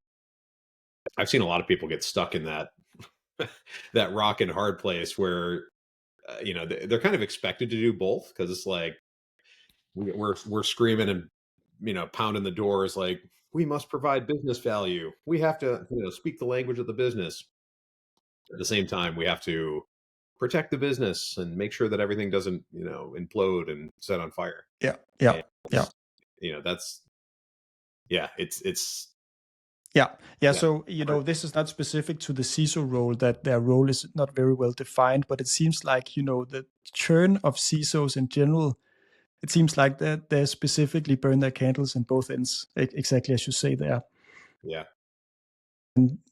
A: I've seen a lot of people get stuck in that that rock and hard place where they're kind of expected to do both, because it's like we're screaming and pounding the doors, like, we must provide business value, we have to speak the language of the business. At the same time, we have to protect the business and make sure that everything doesn't implode and set on fire.
B: yeah, yeah,
A: And
B: yeah,
A: that's, yeah, it's
B: yeah, yeah.
A: yeah,
B: So this is not specific to the CISO role, that their role is not very well defined, but it seems like the churn of CISOs in general. It seems like that they specifically burn their candles in both ends, exactly as you say there.
A: yeah,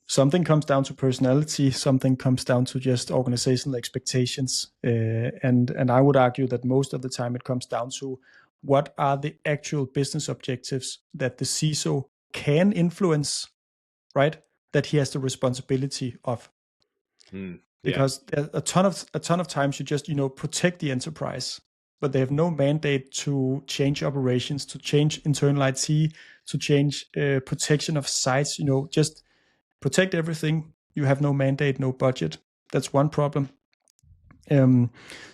B: Something comes down to personality, something comes down to just organizational expectations, and I would argue that most of the time it comes down to what are the actual business objectives that the CISO can influence, right? That he has the responsibility of,
A: yeah,
B: because there's a ton of times you just protect the enterprise, but they have no mandate to change operations, to change internal IT, to change protection of sites. Just protect everything. You have no mandate, no budget. That's one problem.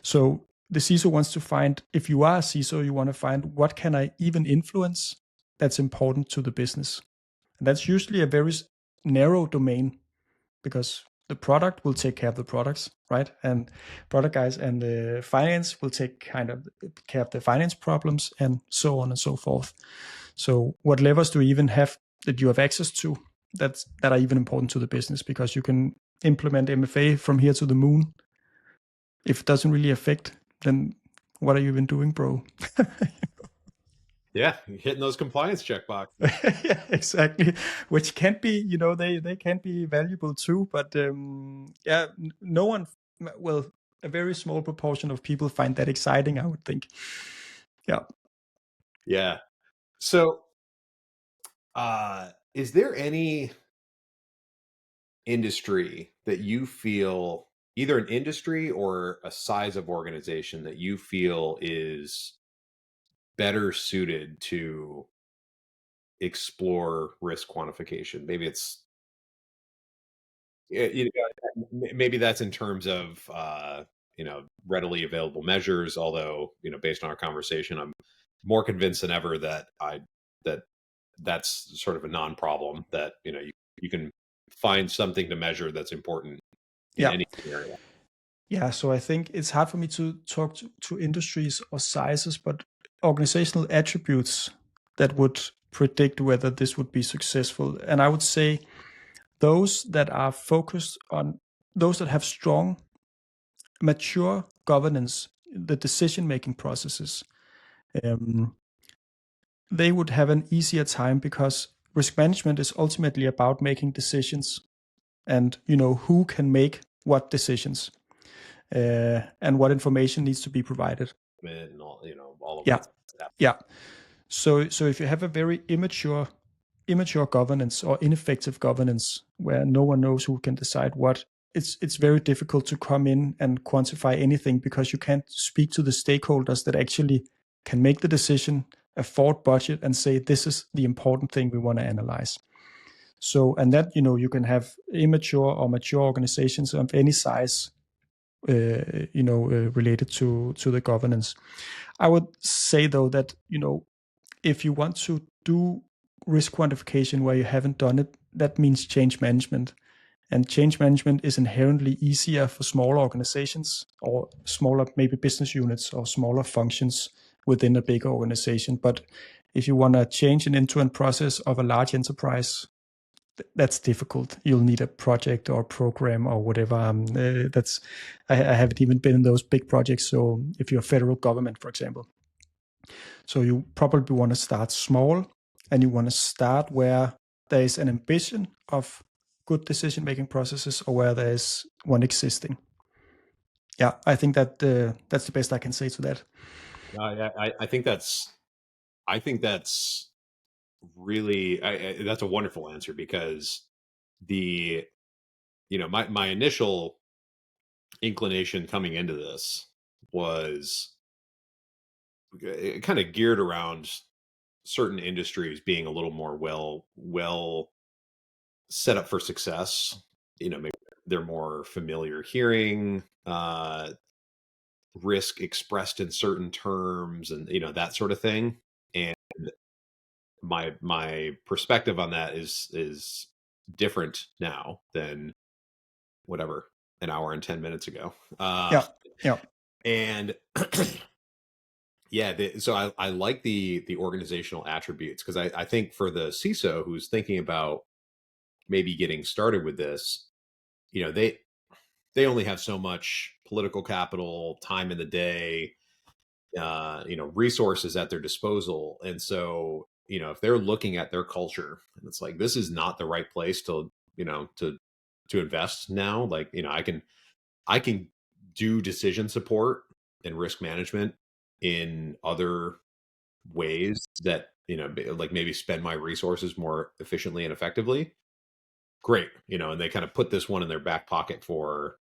B: So the CISO wants to find, if you are a CISO, you want to find, what can I even influence that's important to the business? And that's usually a very narrow domain, because the product will take care of the products, right? And product guys and the finance will take kind of care of the finance problems, and so on and so forth. So what levers do you even have that you have access to that are even important to the business? Because you can implement MFA from here to the moon. If it doesn't really affect, then what are you even doing, bro?
A: yeah, hitting those compliance checkbox.
B: Yeah, exactly. Which can be, they can be valuable too, but yeah, no one, well, a very small proportion of people find that exciting, I would think. Yeah.
A: Yeah. So, is there any industry that you feel, either an industry or a size of organization, that you feel is better suited to explore risk quantification? Maybe it's, maybe that's in terms of readily available measures. Although, based on our conversation, I'm more convinced than ever that that's sort of a non-problem. That you can find something to measure that's important in
B: Yeah.
A: any area.
B: Yeah. So I think it's hard for me to talk to industries or sizes, but organizational attributes that would predict whether this would be successful. And I would say those that are focused on, those that have strong, mature governance, the decision making processes. Um, they would have an easier time, because risk management is ultimately about making decisions, and who can make what decisions, and what information needs to be provided.
A: And all, all of
B: Yeah,
A: that stuff.
B: yeah. So if you have a very immature governance or ineffective governance where no one knows who can decide what, it's very difficult to come in and quantify anything, because you can't speak to the stakeholders that actually can make the decision, afford budget, and say this is the important thing we want to analyze. So, and that you can have immature or mature organizations of any size, related to the governance. I would say though that if you want to do risk quantification where you haven't done it, that means change management. And change management is inherently easier for smaller organizations, or smaller maybe business units, or smaller functions within a bigger organization. But if you want to change an end-to-end process of a large enterprise, that's difficult. You'll need a project or a program or whatever. I haven't even been in those big projects. So if you're federal government, for example, so you probably want to start small, and you want to start where there is an ambition of good decision-making processes, or where there is one existing. Yeah, I think that that's the best I can say to that.
A: I think that's really that's a wonderful answer, because the my initial inclination coming into this was kind of geared around certain industries being a little more well set up for success. Maybe they're more familiar hearing risk expressed in certain terms, and that sort of thing. And my perspective on that is different now than whatever an hour and 10 minutes ago.
B: Yeah, yeah,
A: And yeah, so I like the organizational attributes, because I think for the CISO who's thinking about maybe getting started with this, they only have so much political capital, time in the day, resources at their disposal. And so, if they're looking at their culture and it's like, this is not the right place to invest now, like, I can do decision support and risk management in other ways that, like maybe spend my resources more efficiently and effectively. Great. And they kind of put this one in their back pocket for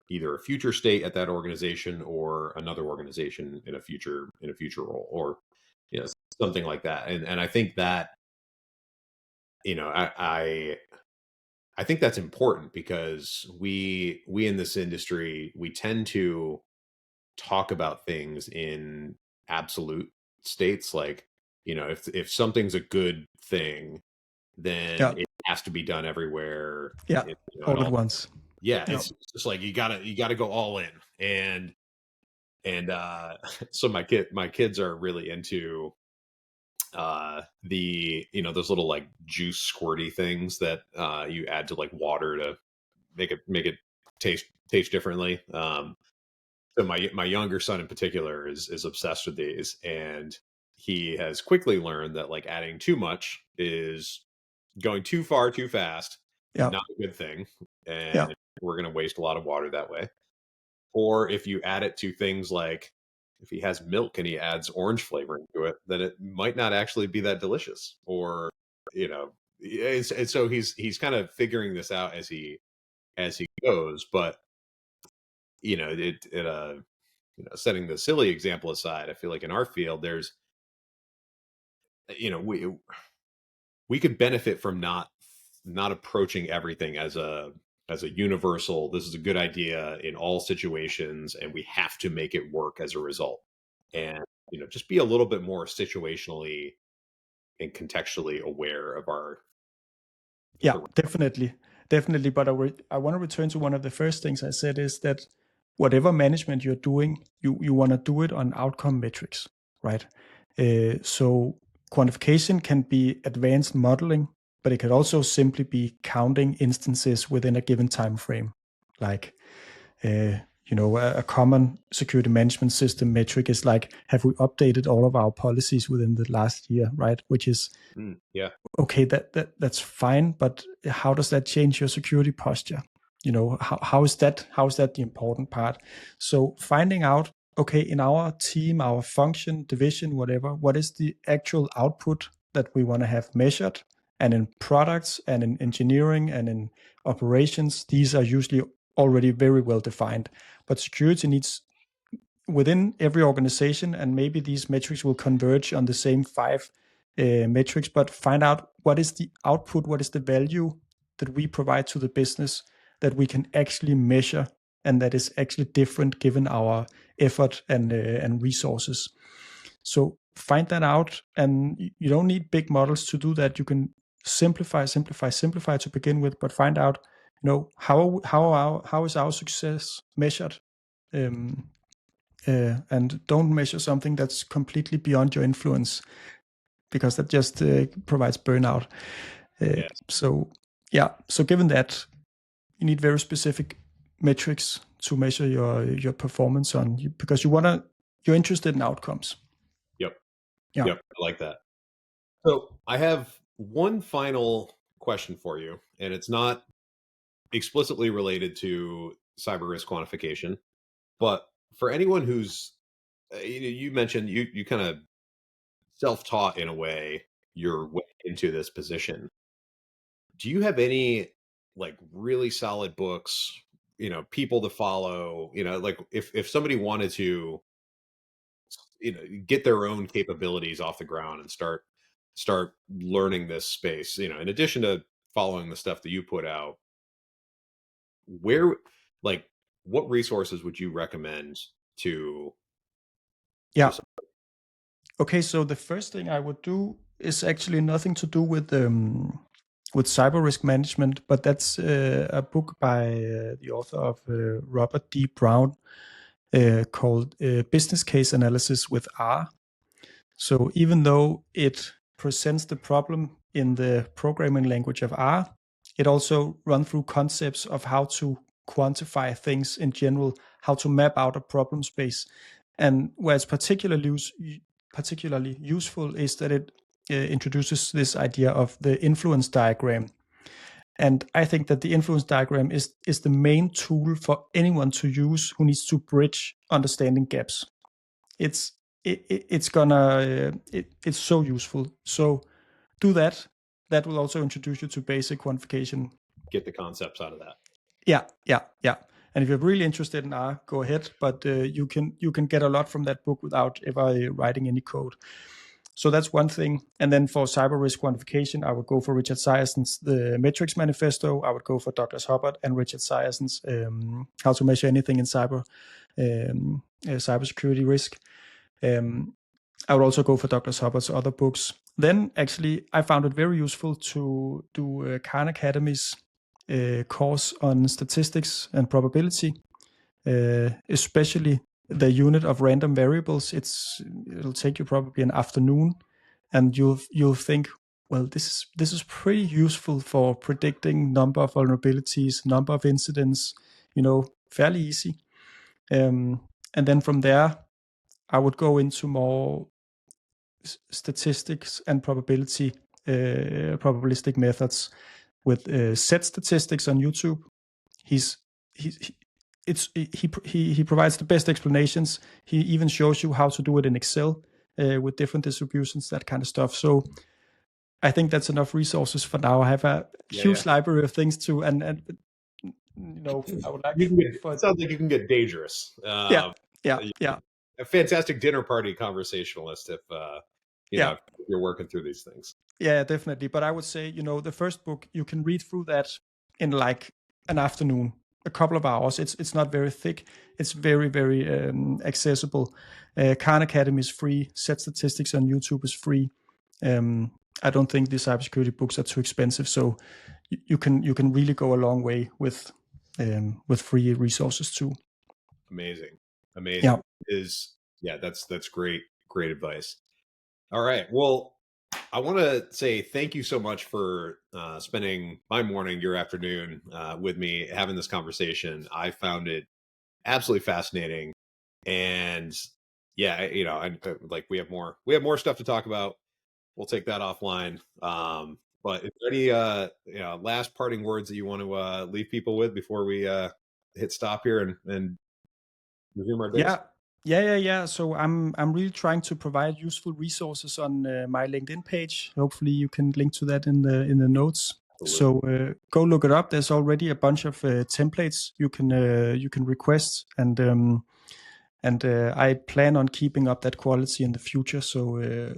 A: either a future state at that organization, or another organization in a future role, or something like that. And I think that, I think that's important, because we in this industry, we tend to talk about things in absolute states, like, if something's a good thing, then
B: yeah,
A: it has to be done everywhere.
B: yeah.
A: And
B: All at
A: all.
B: once.
A: Yeah,
B: Yeah,
A: it's just like you gotta go all in. And so my kids are really into the those little like juice squirty things that you add to like water to make it taste differently. So my younger son in particular is obsessed with these, and he has quickly learned that like adding too much is going too far too fast,
B: yeah,
A: not a good thing,
B: yeah,
A: and we're going to waste a lot of water that way. Or if you add it to things like, if he has milk and he adds orange flavoring to it, then it might not actually be that delicious. Or and so he's kind of figuring this out as he goes. But setting the silly example aside, I feel like in our field, there's we could benefit from not approaching everything as a universal, this is a good idea in all situations and we have to make it work as a result. And just be a little bit more situationally and contextually aware of
B: yeah.
A: the.
B: Definitely, definitely. But I want to return to one of the first things I said, is that whatever management you're doing, you want to do it on outcome metrics, right? So quantification can be advanced modeling, but it could also simply be counting instances within a given time frame. Like a common security management system metric is like, have we updated all of our policies within the last year, right? Which is
A: Yeah.
B: okay, that's fine, but how does that change your security posture? How is that the important part? So finding out, okay, in our team, our function, division, whatever, what is the actual output that we want to have measured? And in products and in engineering and in operations, these are usually already very well defined. But security needs within every organization, and maybe these metrics will converge on the same five metrics, but find out what is the output, what is the value that we provide to the business that we can actually measure, and that is actually different given our effort and resources. So find that out, and you don't need big models to do that. You can simplify to begin with, but find out, how is our success measured, and don't measure something that's completely beyond your influence, because that just provides burnout.
A: Yes.
B: So given that, you need very specific metrics to measure your performance on, because you're interested in outcomes.
A: Yep.
B: Yeah.
A: Yep. I like that. So I have one final question for you, and it's not explicitly related to cyber risk quantification, but for anyone who's, you mentioned you kind of self-taught in a way your way into this position. Do you have any like really solid books, people to follow, like if somebody wanted to, get their own capabilities off the ground and start learning this space, in addition to following the stuff that you put out, where like what resources would you recommend to
B: Yeah.
A: some?
B: Okay, so the first thing I would do is actually nothing to do with cyber risk management, but that's a book by the author of Robert D. Brown, called Business Case Analysis with R. So even though it presents the problem in the programming language of R, it also runs through concepts of how to quantify things in general, how to map out a problem space. And where it's particularly useful is that it introduces this idea of the influence diagram. And I think that the influence diagram is the main tool for anyone to use who needs to bridge understanding gaps. It's it's so useful. So do that. That will also introduce you to basic quantification.
A: Get the concepts out of that.
B: Yeah. And if you're really interested in R, go ahead. But you can get a lot from that book without ever writing any code. So that's one thing. And then for cyber risk quantification, I would go for Richard Syerson's The Metrics Manifesto. I would go for Douglas Hubbard and Richard Syerson's How to Measure Anything in Cybersecurity Risk. I would also go for Douglas Hubbard's other books. Then actually, I found it very useful to do Khan Academy's course on statistics and probability, especially the unit of random variables. It'll take you probably an afternoon, and you'll think, well, this is pretty useful for predicting number of vulnerabilities, number of incidents, fairly easy. And then from there, I would go into more statistics and probabilistic methods with set statistics on YouTube. He provides the best explanations. He even shows you how to do it in Excel with different distributions, that kind of stuff. So I think that's enough resources for now. I have a huge library of things to, and I would like
A: It sounds like you can get dangerous.
B: Yeah.
A: A fantastic dinner party conversationalist if if you're working through these things.
B: Yeah, definitely. But I would say, the first book, you can read through that in like an afternoon, a couple of hours. It's not very thick. It's very, very accessible. Khan Academy is free. Set Statistics on YouTube is free. I don't think the cybersecurity books are too expensive, so you can really go a long way with free resources too.
A: Amazing. That's great advice. All right, well, I want to say thank you so much for spending my morning, your afternoon with me, having this conversation. I found it absolutely fascinating. And yeah, like we have more stuff to talk about. We'll take that offline. But is there any last parting words that you want to leave people with before we hit stop here and resume our
B: Yeah.
A: days?
B: Yeah. So I'm really trying to provide useful resources on my LinkedIn page. Hopefully, you can link to that in the notes.
A: Absolutely.
B: So go look it up. There's already a bunch of templates you can request, and I plan on keeping up that quality in the future. So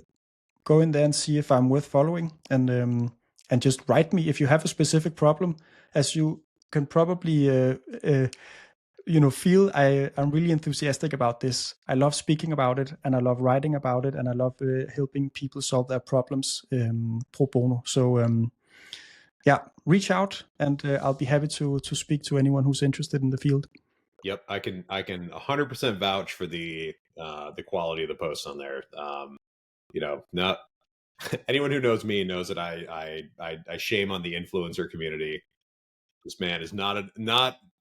B: go in there and see if I'm worth following, and just write me if you have a specific problem. As you can probably feel, I'm really enthusiastic about this. I love speaking about it, and I love writing about it, and I love helping people solve their problems pro bono. So yeah, reach out, and I'll be happy to speak to anyone who's interested in the field.
A: Yep, I can 100% vouch for the quality of the posts on there. Not anyone who knows me knows that I shame on the influencer community. This man is not an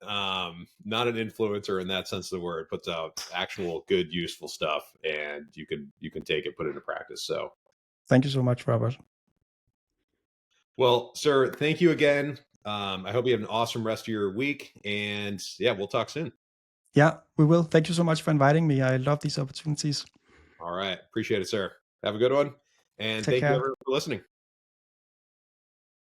A: influencer in that sense of the word. Puts out actual good, useful stuff, and you can take it, put it into practice. So,
B: Thank you so much, Robert.
A: well, sir, thank you again. I hope you have an awesome rest of your week, and yeah, we'll talk soon.
B: Yeah, we will. Thank you so much for inviting me. I love these opportunities.
A: All right, appreciate it, sir. Have a good one, and
B: Take
A: thank you
B: care.
A: everyone for listening.